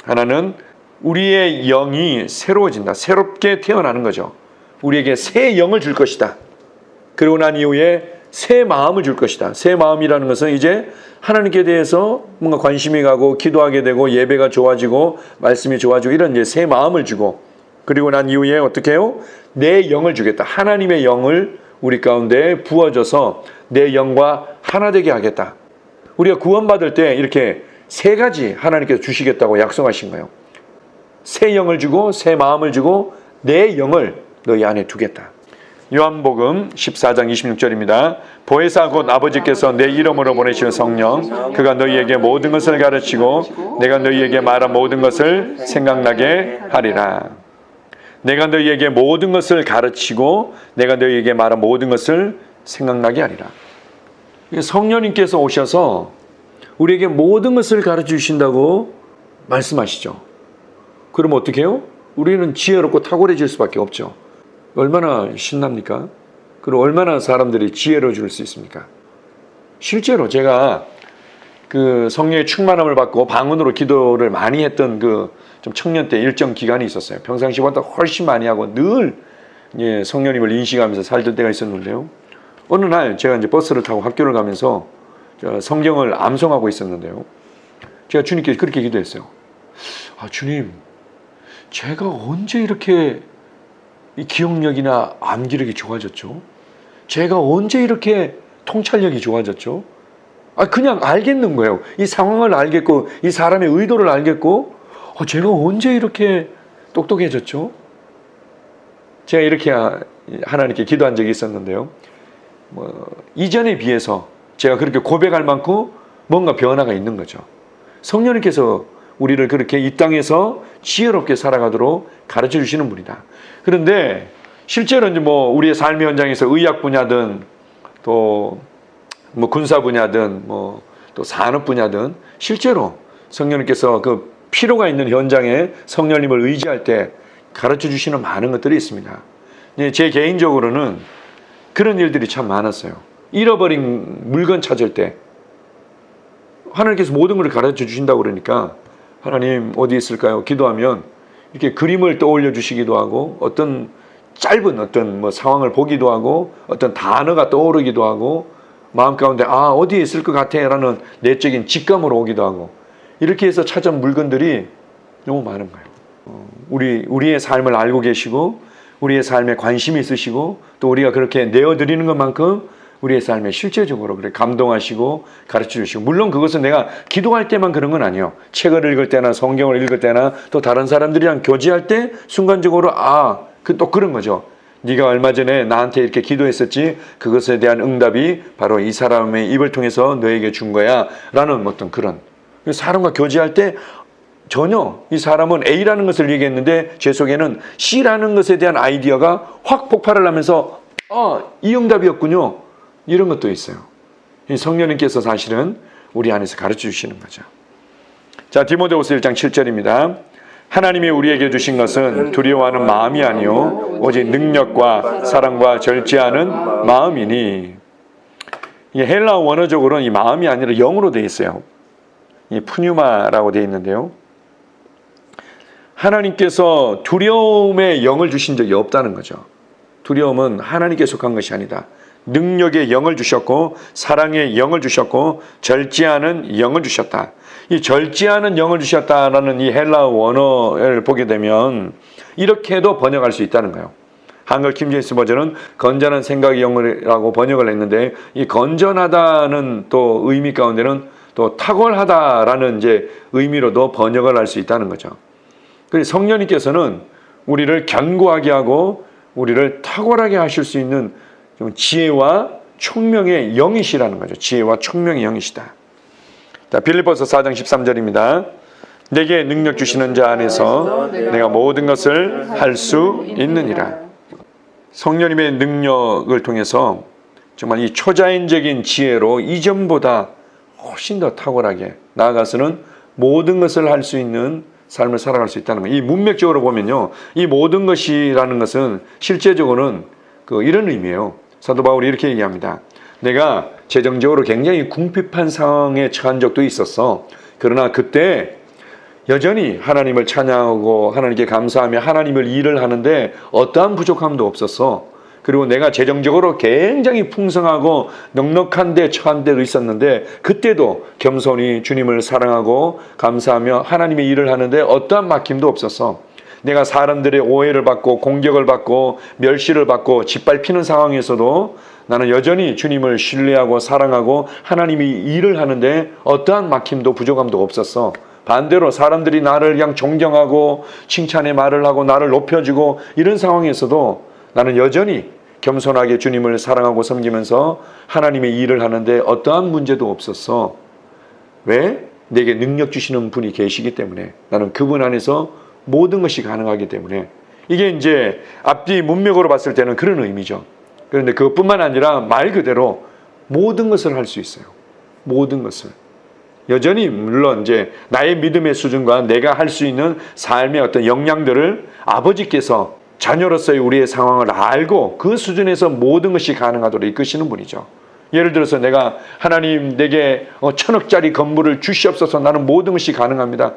하나는 우리의 영이 새로워진다. 새롭게 태어나는 거죠. 우리에게 새 영을 줄 것이다. 그러고 난 이후에 새 마음을 줄 것이다. 새 마음이라는 것은 이제 하나님께 대해서 뭔가 관심이 가고 기도하게 되고 예배가 좋아지고 말씀이 좋아지고 이런 이제 새 마음을 주고, 그리고 난 이후에 어떻게 해요? 내 영을 주겠다. 하나님의 영을 우리 가운데 부어줘서 내 영과 하나 되게 하겠다. 우리가 구원받을 때 이렇게 세 가지 하나님께서 주시겠다고 약속하신 거예요. 새 영을 주고 새 마음을 주고 내 영을 너희 안에 두겠다. 요한복음 14장 26절입니다. 보혜사 곧 아버지께서 내 이름으로 보내시는 성령, 그가 너희에게 모든 것을 가르치고 내가 너희에게 말한 모든 것을 생각나게 하리라. 내가 너희에게 모든 것을 가르치고 내가 너희에게 말한 모든 것을 생각나게 하리라. 성령님께서 오셔서 우리에게 모든 것을 가르쳐 주신다고 말씀하시죠. 그럼 어떻게 해요? 우리는 지혜롭고 탁월해질 수밖에 없죠. 얼마나 신납니까? 그리고 얼마나 사람들이 지혜로워질 수 있습니까? 실제로 제가 그 성령의 충만함을 받고 방언으로 기도를 많이 했던 그 좀 청년 때 일정 기간이 있었어요. 평상시보다 훨씬 많이 하고 늘 성령님을 인식하면서 살던 때가 있었는데요. 어느 날 제가 이제 버스를 타고 학교를 가면서 성경을 암송하고 있었는데요. 제가 주님께 그렇게 기도했어요. 주님, 제가 언제 이렇게 이 기억력이나 암기력이 좋아졌죠? 제가 언제 이렇게 통찰력이 좋아졌죠? 그냥 알겠는 거예요. 이 상황을 알겠고 이 사람의 의도를 알겠고 제가 언제 이렇게 똑똑해졌죠? 제가 이렇게 하나님께 기도한 적이 있었는데요. 이전에 비해서 제가 그렇게 고백할 만큼 뭔가 변화가 있는 거죠. 성령님께서 우리를 그렇게 이 땅에서 지혜롭게 살아가도록 가르쳐 주시는 분이다. 그런데 실제로 이제 우리의 삶의 현장에서 의학 분야든 또 군사 분야든 또 산업 분야든 실제로 성령님께서 그 필요가 있는 현장에 성령님을 의지할 때 가르쳐 주시는 많은 것들이 있습니다. 제 개인적으로는 그런 일들이 참 많았어요. 잃어버린 물건 찾을 때 하나님께서 모든 걸 가르쳐 주신다고 그러니까 하나님 어디 있을까요? 기도하면 이렇게 그림을 떠올려 주시기도 하고 어떤 짧은 어떤 상황을 보기도 하고 어떤 단어가 떠오르기도 하고 마음 가운데 어디에 있을 것 같아 라는 내적인 직감으로 오기도 하고, 이렇게 해서 찾은 물건들이 너무 많은 거예요. 우리의 삶을 알고 계시고 우리의 삶에 관심이 있으시고 또 우리가 그렇게 내어드리는 것만큼 우리의 삶에 실제적으로 그렇게 감동하시고 가르쳐 주시고, 물론 그것은 내가 기도할 때만 그런 건 아니에요. 책을 읽을 때나 성경을 읽을 때나 또 다른 사람들이랑 교제할 때 순간적으로 또 그런 거죠. 네가 얼마 전에 나한테 이렇게 기도했었지, 그것에 대한 응답이 바로 이 사람의 입을 통해서 너에게 준 거야 라는 어떤 그런, 사람과 교제할 때 전혀 이 사람은 A라는 것을 얘기했는데 제 속에는 C라는 것에 대한 아이디어가 확 폭발을 하면서 이 응답이었군요, 이런 것도 있어요. 이 성령님께서 사실은 우리 안에서 가르쳐 주시는 거죠. 자, 디모데후서 1장 7절입니다. 하나님이 우리에게 주신 것은 두려워하는 마음이 아니요 오직 능력과 사랑과 절제하는 마음이니. 이게 헬라어 원어적으로는 이 마음이 아니라 영으로 되어 있어요. 이 푸뉴마라고 되어 있는데요. 하나님께서 두려움의 영을 주신 적이 없다는 거죠. 두려움은 하나님께 속한 것이 아니다. 능력의 영을 주셨고 사랑의 영을 주셨고 절제하는 영을 주셨다. 이 절제하는 영을 주셨다라는 이 헬라어 원어를 보게 되면 이렇게도 번역할 수 있다는 거예요. 한글 킹제임스 버전은 건전한 생각의 영이라고 번역을 했는데 이 건전하다는 또 의미 가운데는 또 탁월하다라는 이제 의미로도 번역을 할 수 있다는 거죠. 그래서 성령님께서는 우리를 견고하게 하고 우리를 탁월하게 하실 수 있는 좀 지혜와 총명의 영이시라는 거죠. 지혜와 총명의 영이시다. 자, 빌립보서 4장 13절입니다. 내게 능력 주시는 자 안에서 내가 모든 것을 할 수 있느니라. 성령님의 능력을 통해서 정말 이 초자연적인 지혜로 이전보다 훨씬 더 탁월하게 나아가서는 모든 것을 할 수 있는 삶을 살아갈 수 있다는 거예요. 이 문맥적으로 보면요, 이 모든 것이라는 것은 실제적으로는 이런 의미예요. 사도 바울이 이렇게 얘기합니다. 내가 재정적으로 굉장히 궁핍한 상황에 처한 적도 있었어. 그러나 그때 여전히 하나님을 찬양하고 하나님께 감사하며 하나님을 일을 하는데 어떠한 부족함도 없었어. 그리고 내가 재정적으로 굉장히 풍성하고 넉넉한 데 처한 데도 있었는데 그때도 겸손히 주님을 사랑하고 감사하며 하나님의 일을 하는데 어떠한 막힘도 없었어. 내가 사람들의 오해를 받고 공격을 받고 멸시를 받고 짓밟히는 상황에서도 나는 여전히 주님을 신뢰하고 사랑하고 하나님의 일을 하는데 어떠한 막힘도 부족함도 없었어. 반대로 사람들이 나를 그냥 존경하고 칭찬의 말을 하고 나를 높여주고 이런 상황에서도 나는 여전히 겸손하게 주님을 사랑하고 섬기면서 하나님의 일을 하는데 어떠한 문제도 없었어. 왜? 내게 능력 주시는 분이 계시기 때문에, 나는 그분 안에서 모든 것이 가능하기 때문에. 이게 이제 앞뒤 문맥으로 봤을 때는 그런 의미죠. 그런데 그것뿐만 아니라 말 그대로 모든 것을 할 수 있어요. 모든 것을. 여전히 물론 이제 나의 믿음의 수준과 내가 할 수 있는 삶의 어떤 역량들을 아버지께서 자녀로서의 우리의 상황을 알고 그 수준에서 모든 것이 가능하도록 이끄시는 분이죠. 예를 들어서 내가 하나님 내게 1,000억짜리 건물을 주시옵소서, 나는 모든 것이 가능합니다.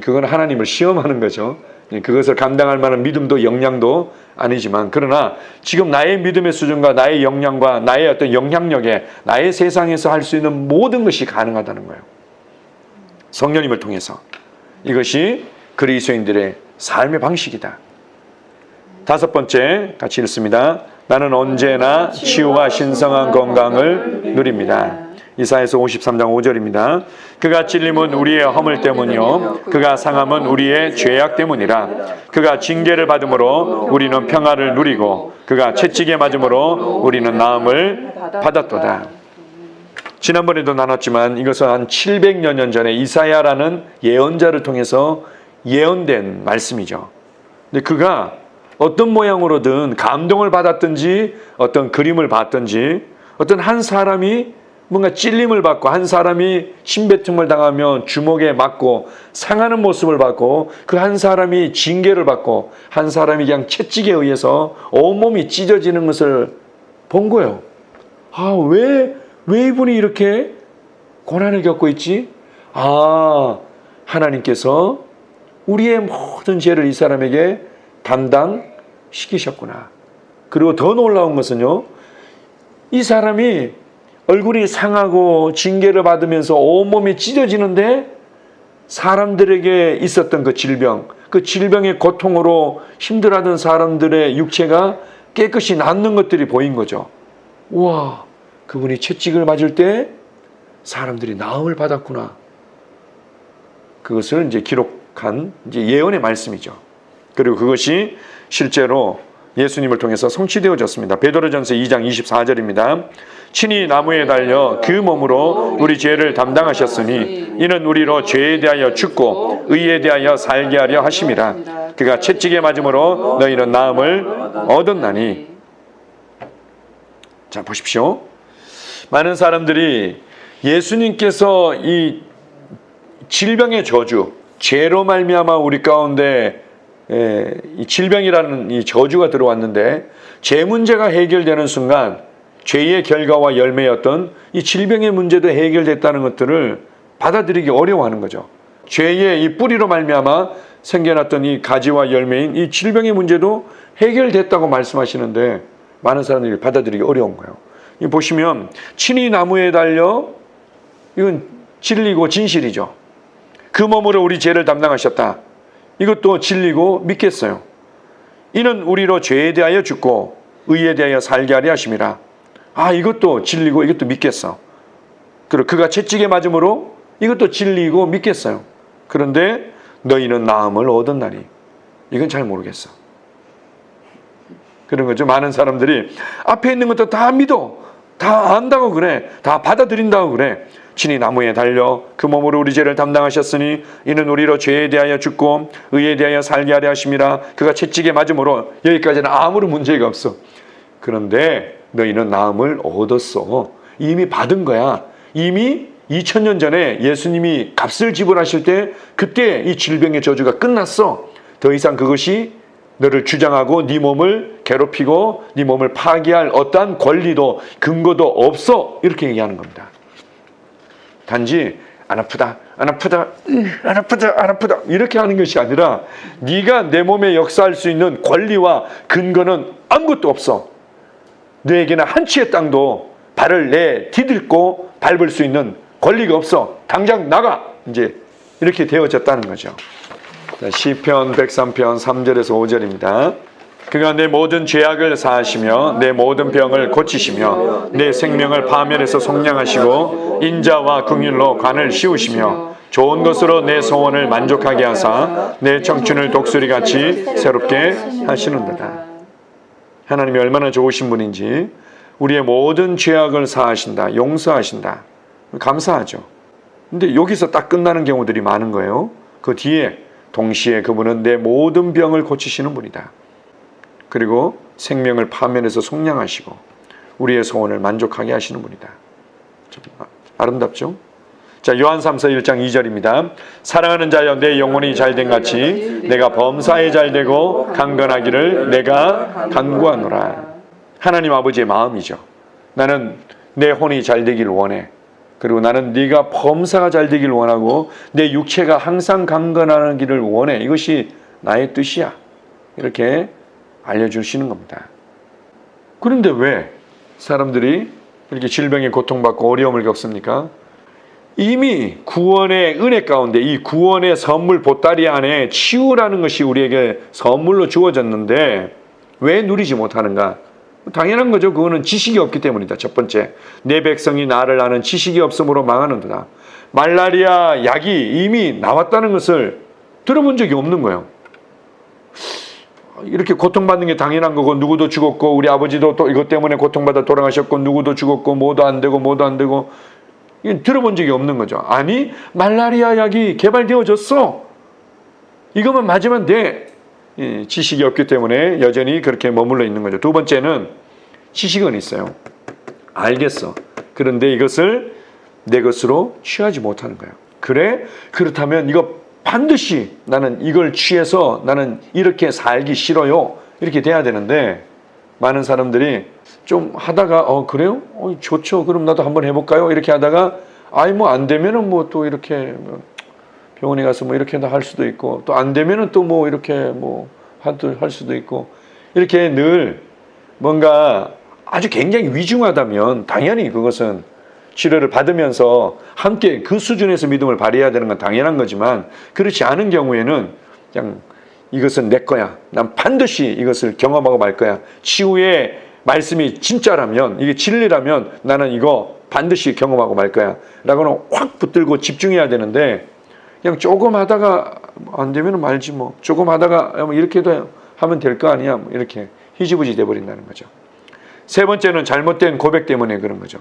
그건 하나님을 시험하는 거죠. 그것을 감당할 만한 믿음도 역량도 아니지만, 그러나 지금 나의 믿음의 수준과 나의 역량과 나의 어떤 영향력에 나의 세상에서 할 수 있는 모든 것이 가능하다는 거예요. 성령님을 통해서. 이것이 그리스도인들의 삶의 방식이다. 5번째 같이 읽습니다. 나는 언제나 치유와 신성한 건강을 누립니다. 이사야서 53장 5절입니다. 그가 찔림은 우리의 허물 때문이요 그가 상함은 우리의 죄악 때문이라. 그가 징계를 받음으로 우리는 평화를 누리고 그가 채찍에 맞음으로 우리는 나음을 받았도다. 지난번에도 나눴지만 이것은 한 700여 년 전에 이사야라는 예언자를 통해서 예언된 말씀이죠. 근데 그가 어떤 모양으로든 감동을 받았든지 어떤 그림을 봤든지 어떤 한 사람이 뭔가 찔림을 받고 한 사람이 신배통을 당하며 주먹에 맞고 상하는 모습을 받고 그 한 사람이 징계를 받고 한 사람이 그냥 채찍에 의해서 온몸이 찢어지는 것을 본 거예요. 왜 이분이 이렇게 고난을 겪고 있지? 하나님께서 우리의 모든 죄를 이 사람에게 담당시키셨구나. 그리고 더 놀라운 것은요, 이 사람이 얼굴이 상하고 징계를 받으면서 온몸이 찢어지는데 사람들에게 있었던 그 질병, 그 질병의 고통으로 힘들어하던 사람들의 육체가 깨끗이 낫는 것들이 보인 거죠. 우와, 그분이 채찍을 맞을 때 사람들이 나음을 받았구나. 그것을 이제 기록한 이제 예언의 말씀이죠. 그리고 그것이 실제로 예수님을 통해서 성취되어졌습니다. 베드로전서 2장 24절입니다. 친히 나무에 달려 그 몸으로 우리 죄를 담당하셨으니 이는 우리로 죄에 대하여 죽고 의에 대하여 살게 하려 하심이라. 그가 채찍에 맞음으로 너희는 나음을 얻었나니. 자, 보십시오. 많은 사람들이 예수님께서 이 질병의 저주, 죄로 말미암아 우리 가운데 이 질병이라는 이 저주가 들어왔는데 죄 문제가 해결되는 순간 죄의 결과와 열매였던 이 질병의 문제도 해결됐다는 것들을 받아들이기 어려워하는 거죠. 죄의 이 뿌리로 말미암아 생겨났던 이 가지와 열매인 이 질병의 문제도 해결됐다고 말씀하시는데 많은 사람들이 받아들이기 어려운 거예요. 이 보시면 친히 나무에 달려, 이건 진리고 진실이죠. 그 몸으로 우리 죄를 담당하셨다. 이것도 진리고 믿겠어요. 이는 우리로 죄에 대하여 죽고 의에 대하여 살게 하려 하심이라. 이것도 진리고 이것도 믿겠어. 그리고 그가 채찍에 맞음으로 이것도 진리고 믿겠어요. 그런데 너희는 나음을 얻었나니 이건 잘 모르겠어. 그런 거죠. 많은 사람들이 앞에 있는 것도 다 믿어, 다 안다고 그래, 다 받아들인다고 그래. 친히 나무에 달려 그 몸으로 우리 죄를 담당하셨으니 이는 우리로 죄에 대하여 죽고 의에 대하여 살게 하려 하심이라. 그가 채찍에 맞음으로. 여기까지는 아무런 문제가 없어. 그런데 너희는 나음을 얻었어. 이미 받은 거야. 이미 2000년 전에 예수님이 값을 지불하실 때 그때 이 질병의 저주가 끝났어. 더 이상 그것이 너를 주장하고 네 몸을 괴롭히고 네 몸을 파괴할 어떠한 권리도 근거도 없어. 이렇게 얘기하는 겁니다. 단지 안 아프다, 안 아프다, 안 아프다, 안 아프다 이렇게 하는 것이 아니라 네가 내 몸에 역사할 수 있는 권리와 근거는 아무것도 없어. 너에게는 한 치의 땅도 발을 디딜고 밟을 수 있는 권리가 없어. 당장 나가. 이제 이렇게 되어졌다는 거죠. 시편 103편 3절에서 5절입니다. 그가 내 모든 죄악을 사하시며 내 모든 병을 고치시며 내 생명을 파멸에서 속량하시고 인자와 긍휼로 관을 씌우시며 좋은 것으로 내 소원을 만족하게 하사 내 청춘을 독수리같이 새롭게 하시는도다. 하나님이 얼마나 좋으신 분인지 우리의 모든 죄악을 사하신다, 용서하신다. 감사하죠. 근데 여기서 딱 끝나는 경우들이 많은 거예요. 그 뒤에 동시에 그분은 내 모든 병을 고치시는 분이다. 그리고 생명을 파멸해서 속량하시고 우리의 소원을 만족하게 하시는 분이다. 좀 아름답죠? 자, 요한 3서 1장 2절입니다. 사랑하는 자여 내 영혼이 잘된 같이 내가 범사에 잘되고 강건하기를 내가 간구하노라. 하나님 아버지의 마음이죠. 나는 내 혼이 잘되기를 원해. 그리고 나는 네가 범사가 잘되기를 원하고 내 육체가 항상 강건하기를 원해. 이것이 나의 뜻이야. 이렇게 알려주시는 겁니다. 그런데 왜 사람들이 이렇게 질병에 고통받고 어려움을 겪습니까? 이미 구원의 은혜 가운데 이 구원의 선물 보따리 안에 치유라는 것이 우리에게 선물로 주어졌는데 왜 누리지 못하는가? 당연한 거죠. 그거는 지식이 없기 때문이다. 첫 번째, 내 백성이 나를 아는 지식이 없으므로 망하는도다. 말라리아 약이 이미 나왔다는 것을 들어본 적이 없는 거예요. 이렇게 고통받는 게 당연한 거고 누구도 죽었고 우리 아버지도 또 이것 때문에 고통받아 돌아가셨고 누구도 죽었고 뭐도 안 되고 이건 들어본 적이 없는 거죠. 아니, 말라리아 약이 개발되어졌어. 이것만 맞으면 돼. 지식이 없기 때문에 여전히 그렇게 머물러 있는 거죠. 두 번째는 지식은 있어요. 알겠어. 그런데 이것을 내 것으로 취하지 못하는 거예요. 그래? 그렇다면 이거 반드시 나는 이걸 취해서 나는 이렇게 살기 싫어요. 이렇게 돼야 되는데 많은 사람들이 좀 하다가 그래요? 좋죠. 그럼 나도 한번 해볼까요? 이렇게 하다가 뭐 안 되면은 뭐 또 이렇게 병원에 가서 뭐 이렇게 할 수도 있고 또 안 되면은 또 뭐 이렇게 뭐 할 수도 있고 이렇게 늘 뭔가 아주 굉장히 위중하다면 당연히 그것은 치료를 받으면서 함께 그 수준에서 믿음을 발휘해야 되는 건 당연한 거지만 그렇지 않은 경우에는 그냥 이것은 내 거야. 난 반드시 이것을 경험하고 말 거야. 치유의 말씀이 진짜라면 이게 진리라면 나는 이거 반드시 경험하고 말 거야. 라고는 확 붙들고 집중해야 되는데 그냥 조금 하다가 안 되면 말지 뭐. 조금 하다가 이렇게도 하면 될 거 아니야. 뭐 이렇게 희지부지 돼버린다는 거죠. 세 번째는 잘못된 고백 때문에 그런 거죠.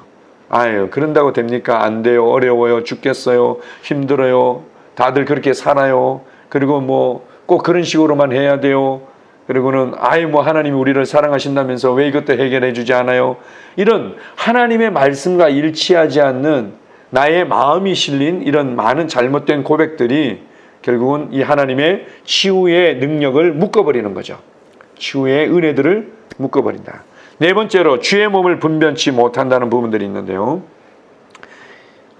그런다고 됩니까? 안 돼요. 어려워요. 죽겠어요. 힘들어요. 다들 그렇게 살아요. 그리고 뭐 꼭 그런 식으로만 해야 돼요. 그리고는 뭐 하나님이 우리를 사랑하신다면서 왜 이것도 해결해 주지 않아요? 이런 하나님의 말씀과 일치하지 않는 나의 마음이 실린 이런 많은 잘못된 고백들이 결국은 이 하나님의 치유의 능력을 묶어버리는 거죠. 치유의 은혜들을 묶어버린다. 네 번째로 주의 몸을 분변치 못한다는 부분들이 있는데요.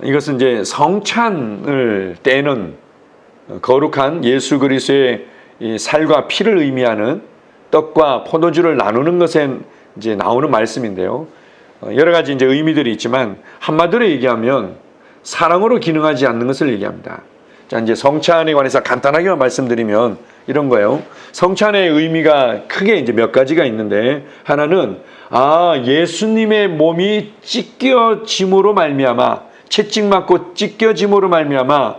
이것은 이제 성찬을 떼는 거룩한 예수 그리스도의 이 살과 피를 의미하는 떡과 포도주를 나누는 것에 이제 나오는 말씀인데요. 여러 가지 이제 의미들이 있지만 한마디로 얘기하면 사랑으로 기능하지 않는 것을 얘기합니다. 자, 이제 성찬에 관해서 간단하게만 말씀드리면 이런 거예요. 성찬의 의미가 크게 이제 몇 가지가 있는데, 하나는 예수님의 몸이 찢겨짐으로 말미암아, 채찍 맞고 찢겨짐으로 말미암아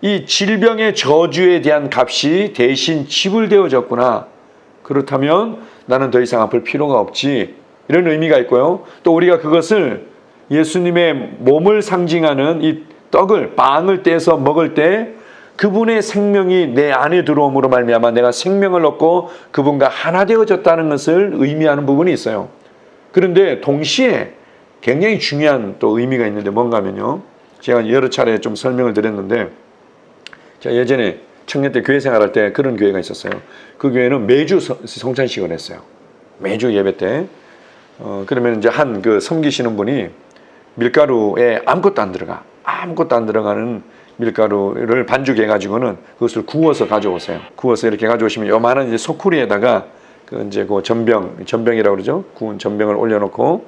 이 질병의 저주에 대한 값이 대신 지불되어졌구나. 그렇다면 나는 더 이상 아플 필요가 없지. 이런 의미가 있고요. 또 우리가 그것을 예수님의 몸을 상징하는 이 떡을, 빵을 떼서 먹을 때 그분의 생명이 내 안에 들어옴으로 말미암아 내가 생명을 얻고 그분과 하나 되어졌다는 것을 의미하는 부분이 있어요. 그런데 동시에 굉장히 중요한 또 의미가 있는데 뭔가 하면요. 제가 여러 차례 좀 설명을 드렸는데, 제가 예전에 청년 때 교회 생활할 때 그런 교회가 있었어요. 그 교회는 매주 성찬식을 했어요. 매주 예배 때. 그러면 이제 한 그 섬기시는 분이 밀가루에 아무것도 안 들어가는 밀가루를 반죽해가지고는 그것을 구워서 가져오세요. 구워서 이렇게 가져오시면 요만한 이제 소쿠리에다가 그 이제 그 전병이라고 그러죠. 구운 전병을 올려놓고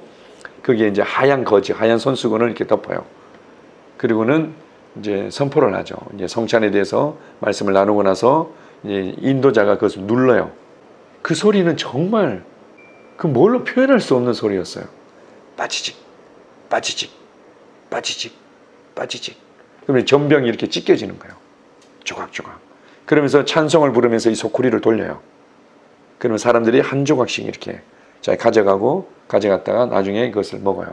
거기에 이제 하얀 손수건을 이렇게 덮어요. 그리고는 이제 선포를 하죠. 이제 성찬에 대해서 말씀을 나누고 나서 이제 인도자가 그것을 눌러요. 그 소리는 정말 그 뭘로 표현할 수 없는 소리였어요. 빠지직, 빠지직, 빠지직, 빠지직. 그러면 전병이 이렇게 찢겨지는 거예요. 조각조각. 그러면서 찬송을 부르면서 이 소쿠리를 돌려요. 그러면 사람들이 한 조각씩 이렇게 가져갔다가 나중에 그것을 먹어요.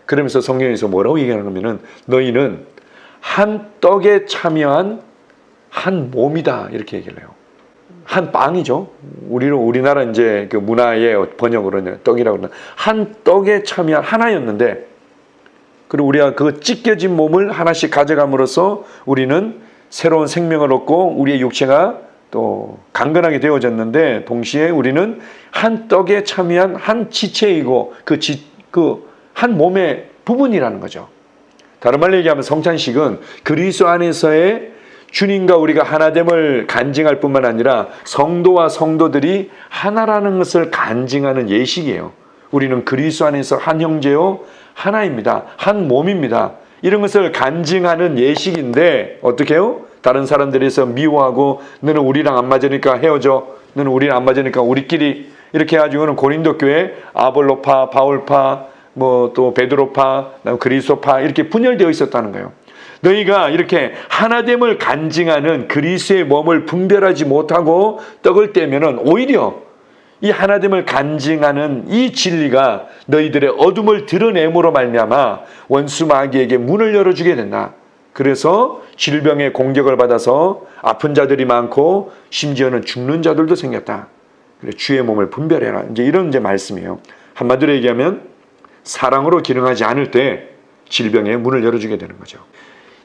그러면서 성경에서 뭐라고 얘기하는 거면은 너희는 한 떡에 참여한 한 몸이다, 이렇게 얘기를 해요. 한 빵이죠. 우리나라 이제 그 문화의 번역으로는 떡이라고 그러는 한 떡에 참여한 하나였는데, 그리고 우리가 그 찢겨진 몸을 하나씩 가져감으로써 우리는 새로운 생명을 얻고 우리의 육체가 또 강건하게 되어졌는데, 동시에 우리는 한 떡에 참여한 한 지체이고 그 한 몸의 부분이라는 거죠. 다른 말로 얘기하면 성찬식은 그리스도 안에서의 주님과 우리가 하나됨을 간증할 뿐만 아니라 성도와 성도들이 하나라는 것을 간증하는 예식이에요. 우리는 그리스도 안에서 한 형제요 하나입니다. 한 몸입니다. 이런 것을 간증하는 예식인데 어떻게 해요? 다른 사람들에서 미워하고 너는 우리랑 안 맞으니까 헤어져, 너는 우리랑 안 맞으니까 우리끼리, 이렇게 해가지고는 고린도 교회 아볼로파, 바울파, 또 베드로파, 그리스도파 이렇게 분열되어 있었다는 거예요. 너희가 이렇게 하나됨을 간증하는 그리스도의 몸을 분별하지 못하고 떡을 떼면은 오히려 이 하나됨을 간증하는 이 진리가 너희들의 어둠을 드러냄으로 말미암아 원수 마귀에게 문을 열어주게 된다. 그래서 질병의 공격을 받아서 아픈 자들이 많고 심지어는 죽는 자들도 생겼다. 그래, 주의 몸을 분별해라. 이제 이런 말씀이에요. 한마디로 얘기하면 사랑으로 기능하지 않을 때 질병의 문을 열어주게 되는 거죠.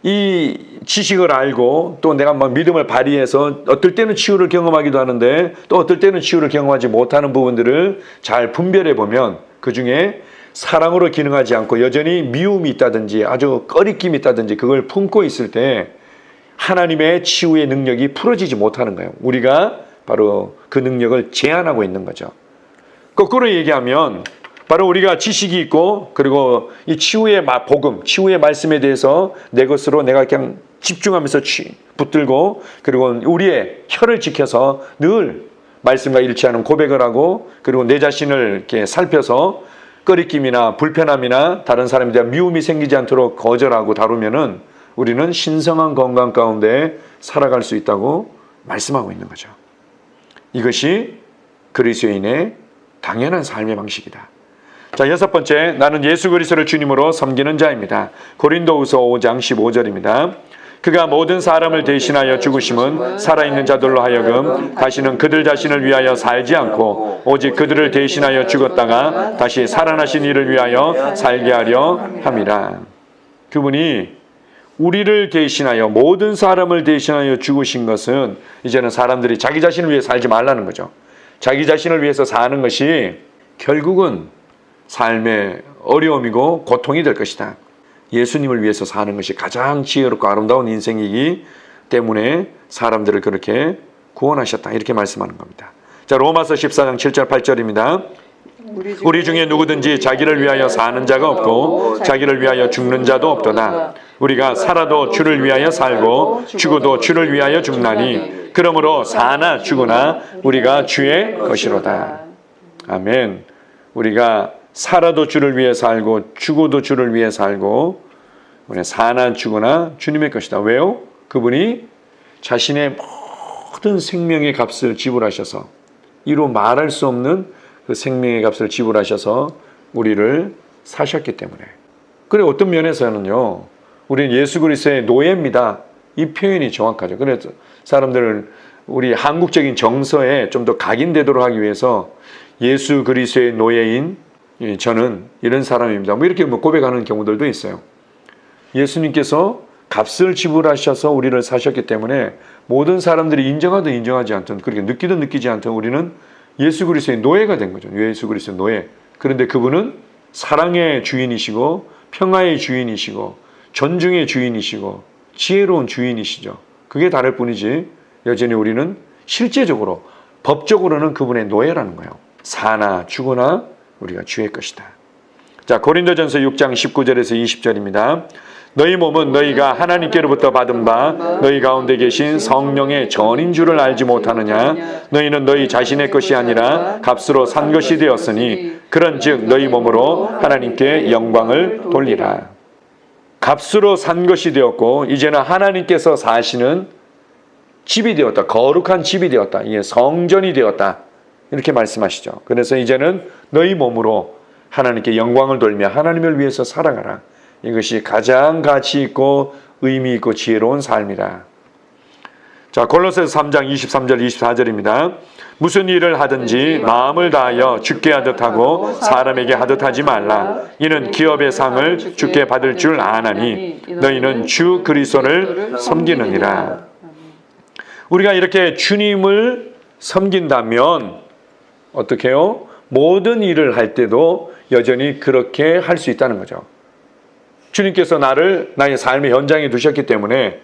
이 지식을 알고 또 내가 믿음을 발휘해서 어떨 때는 치유를 경험하기도 하는데 또 어떨 때는 치유를 경험하지 못하는 부분들을 잘 분별해 보면 그 중에 사랑으로 기능하지 않고 여전히 미움이 있다든지 아주 꺼리낌이 있다든지 그걸 품고 있을 때 하나님의 치유의 능력이 풀어지지 못하는 거예요. 우리가 바로 그 능력을 제한하고 있는 거죠. 거꾸로 얘기하면 바로 우리가 지식이 있고 그리고 이 치유의 복음, 치유의 말씀에 대해서 내 것으로 내가 그냥 집중하면서 붙들고 그리고 우리의 혀를 지켜서 늘 말씀과 일치하는 고백을 하고 그리고 내 자신을 이렇게 살펴서 꺼리낌이나 불편함이나 다른 사람에 대한 미움이 생기지 않도록 거절하고 다루면은 우리는 신성한 건강 가운데 살아갈 수 있다고 말씀하고 있는 거죠. 이것이 그리스도인의 당연한 삶의 방식이다. 자, 여섯 번째, 나는 예수 그리스도를 주님으로 섬기는 자입니다. 고린도후서 5장 15절입니다. 그가 모든 사람을 대신하여 죽으심은 살아있는 자들로 하여금 다시는 그들 자신을 위하여 살지 않고 오직 그들을 대신하여 죽었다가 다시 살아나신 이를 위하여 살게 하려 함이라. 그분이 우리를 대신하여 모든 사람을 대신하여 죽으신 것은 이제는 사람들이 자기 자신을 위해 살지 말라는 거죠. 자기 자신을 위해서 사는 것이 결국은 삶의 어려움이고 고통이 될 것이다. 예수님을 위해서 사는 것이 가장 지혜롭고 아름다운 인생이기 때문에 사람들을 그렇게 구원하셨다. 이렇게 말씀하는 겁니다. 자, 로마서 14장 7절 8절입니다. 우리 중에 누구든지 자기를 위하여 사는 자가 없고 자기를 위하여 죽는 자도 없도다. 우리가 살아도 주를 위하여 살고 죽어도 주를 위하여 죽나니 그러므로 사나 죽으나 우리가 주의 것이로다. 아멘. 우리가 살아도 주를 위해 살고 죽어도 주를 위해 살고 사나 죽으나 주님의 것이다. 왜요? 그분이 자신의 모든 생명의 값을 지불하셔서 이로 말할 수 없는 그 생명의 값을 지불하셔서 우리를 사셨기 때문에. 그래 어떤 면에서는요, 우리는 예수 그리스도의 노예입니다. 이 표현이 정확하죠. 그래서 사람들을 우리 한국적인 정서에 좀 더 각인되도록 하기 위해서 예수 그리스도의 노예인 저는 이런 사람입니다. 뭐 이렇게 고백하는 경우들도 있어요. 예수님께서 값을 지불하셔서 우리를 사셨기 때문에 모든 사람들이 인정하든 인정하지 않든 그렇게 느끼든 느끼지 않든 우리는 예수 그리스도의 노예가 된 거죠. 예수 그리스도의 노예. 그런데 그분은 사랑의 주인이시고 평화의 주인이시고 존중의 주인이시고 지혜로운 주인이시죠. 그게 다를 뿐이지 여전히 우리는 실제적으로 법적으로는 그분의 노예라는 거예요. 사나 죽으나 우리가 주의 것이다. 자, 고린도전서 6장 19절에서 20절입니다. 너희 몸은 너희가 하나님께로부터 받은 바 너희 가운데 계신 성령의 전인 줄을 알지 못하느냐. 너희는 너희 자신의 것이 아니라 값으로 산 것이 되었으니 그런즉 너희 몸으로 하나님께 영광을 돌리라. 값으로 산 것이 되었고 이제는 하나님께서 사시는 집이 되었다. 거룩한 집이 되었다. 이게 성전이 되었다. 이렇게 말씀하시죠. 그래서 이제는 너희 몸으로 하나님께 영광을 돌며 하나님을 위해서 살아가라. 이것이 가장 가치 있고 의미 있고 지혜로운 삶이다. 자, 골로새서 3장 23절 24절입니다. 무슨 일을 하든지 마음을 다하여 주께 하듯 하고 사람에게 하듯 하지 말라. 이는 기업의 상을 주께 받을 줄 아나니 너희는 주 그리스도를 섬기느니라. 우리가 이렇게 주님을 섬긴다면 어떻게 해요? 모든 일을 할 때도 여전히 그렇게 할 수 있다는 거죠. 주님께서 나를 나의 삶의 현장에 두셨기 때문에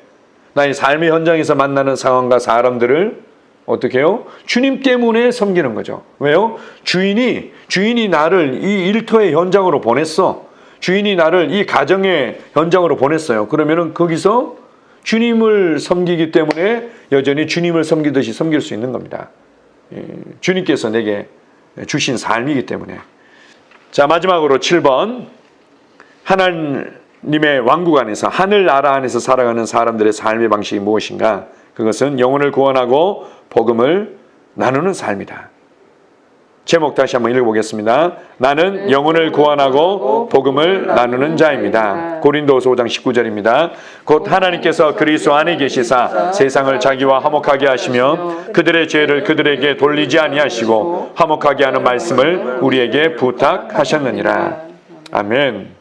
나의 삶의 현장에서 만나는 상황과 사람들을 어떻게 해요? 주님 때문에 섬기는 거죠. 왜요? 주인이 나를 이 일터의 현장으로 보냈어. 주인이 나를 이 가정의 현장으로 보냈어요. 그러면은 거기서 주님을 섬기기 때문에 여전히 주님을 섬기듯이 섬길 수 있는 겁니다. 주님께서 내게 주신 삶이기 때문에. 자, 마지막으로 7번. 하나님의 왕국 안에서 하늘나라 안에서 살아가는 사람들의 삶의 방식이 무엇인가? 그것은 영혼을 구원하고 복음을 나누는 삶이다. 제목 다시 한번 읽어보겠습니다. 나는 영혼을 구원하고 복음을 나누는 자입니다. 고린도후서 5장 19절입니다. 곧 하나님께서 그리스도 안에 계시사 세상을 자기와 화목하게 하시며 그들의 죄를 그들에게 돌리지 아니하시고 화목하게 하는 말씀을 우리에게 부탁하셨느니라. 아멘.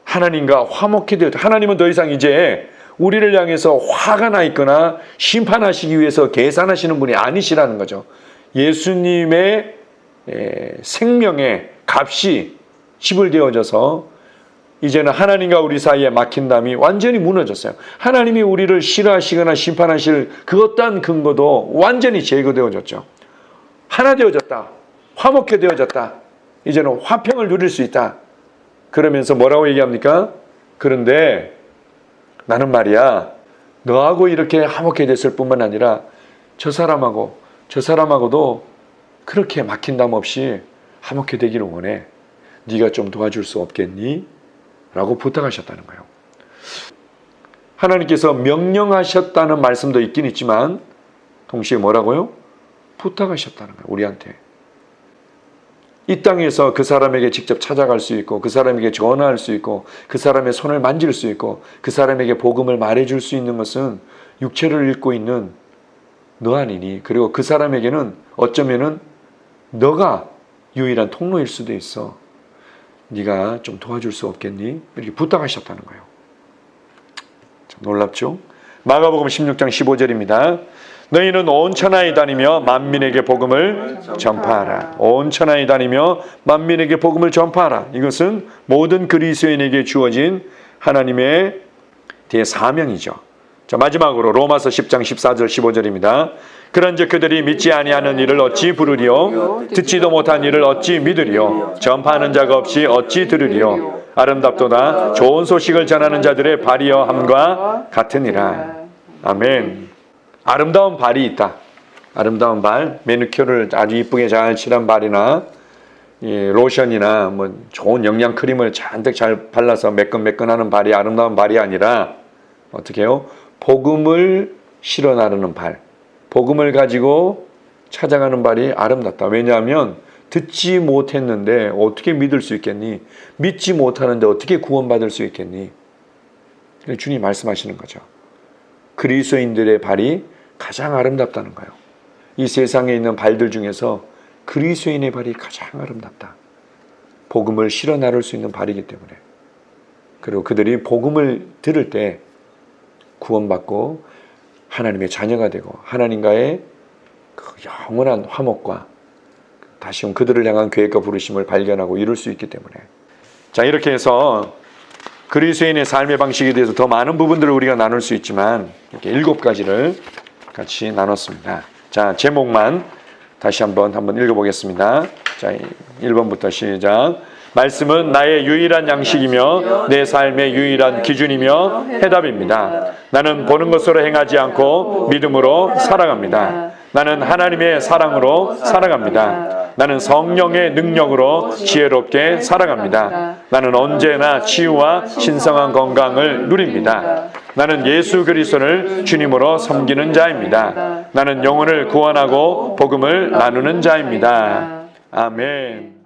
하나님과 화목해 되었다. 하나님은 더 이상 이제 우리를 향해서 화가 나 있거나 심판하시기 위해서 계산하시는 분이 아니시라는 거죠. 예수님의 생명의 값이 지불되어져서 이제는 하나님과 우리 사이에 막힌 담이 완전히 무너졌어요. 하나님이 우리를 싫어하시거나 심판하실 그 어떠한 근거도 완전히 제거되어졌죠. 하나 되어졌다. 화목해 되어졌다. 이제는 화평을 누릴 수 있다. 그러면서 뭐라고 얘기합니까? 그런데 나는 말이야 너하고 이렇게 화목해 됐을 뿐만 아니라 저 사람하고도 그렇게 막힌 담 없이 화목해 되기를 원해. 네가 좀 도와줄 수 없겠니? 라고 부탁하셨다는 거예요. 하나님께서 명령하셨다는 말씀도 있긴 있지만 동시에 뭐라고요? 부탁하셨다는 거예요. 우리한테. 이 땅에서 그 사람에게 직접 찾아갈 수 있고 그 사람에게 전화할 수 있고 그 사람의 손을 만질 수 있고 그 사람에게 복음을 말해줄 수 있는 것은 육체를 읽고 있는 너 아니니. 그리고 그 사람에게는 어쩌면은 너가 유일한 통로일 수도 있어. 네가 좀 도와줄 수 없겠니? 이렇게 부탁하셨다는 거예요. 참 놀랍죠? 마가복음 16장 15절입니다. 너희는 온 천하에 다니며 만민에게 복음을 전파하라. 온 천하에 다니며 만민에게 복음을 전파하라. 이것은 모든 그리스도인에게 주어진 하나님의 대사명이죠. 자, 마지막으로 로마서 10장 14절 15절입니다. 그런즉 그들이 믿지 아니하는 일을 어찌 부르리요? 듣지도 못한 일을 어찌 믿으리요? 전파하는 자가 없이 어찌 들으리요? 아름답도다 좋은 소식을 전하는 자들의 발이여 함과 같으니라. 아멘. 아름다운 발이 있다. 아름다운 발, 매니큐어를 아주 이쁘게 잘 칠한 발이나 로션이나 뭐 좋은 영양 크림을 잔뜩 잘 발라서 매끈매끈하는 발이 아름다운 발이 아니라 어떻게 해요? 복음을 실어 나르는 발, 복음을 가지고 찾아가는 발이 아름답다. 왜냐하면 듣지 못했는데 어떻게 믿을 수 있겠니? 믿지 못하는데 어떻게 구원받을 수 있겠니? 주님 말씀하시는 거죠. 그리스도인들의 발이 가장 아름답다는 거예요. 이 세상에 있는 발들 중에서 그리스도인의 발이 가장 아름답다. 복음을 실어 나를 수 있는 발이기 때문에. 그리고 그들이 복음을 들을 때 구원받고 하나님의 자녀가 되고 하나님과의 그 영원한 화목과 다시금 그들을 향한 계획과 부르심을 발견하고 이룰 수 있기 때문에. 자, 이렇게 해서 그리스도인의 삶의 방식에 대해서 더 많은 부분들을 우리가 나눌 수 있지만 이렇게 7가지를 같이 나눴습니다. 자, 제목만 다시 한번 읽어보겠습니다. 자, 1번부터 시작. 말씀은 나의 유일한 양식이며 내 삶의 유일한 기준이며 해답입니다. 나는 보는 것으로 행하지 않고 믿음으로 살아갑니다. 나는 하나님의 사랑으로 살아갑니다. 나는 성령의 능력으로 지혜롭게 살아갑니다. 나는 언제나 치유와 신성한 건강을 누립니다. 나는 예수 그리스도를 주님으로 섬기는 자입니다. 나는 영혼을 구원하고 복음을 나누는 자입니다. 아멘.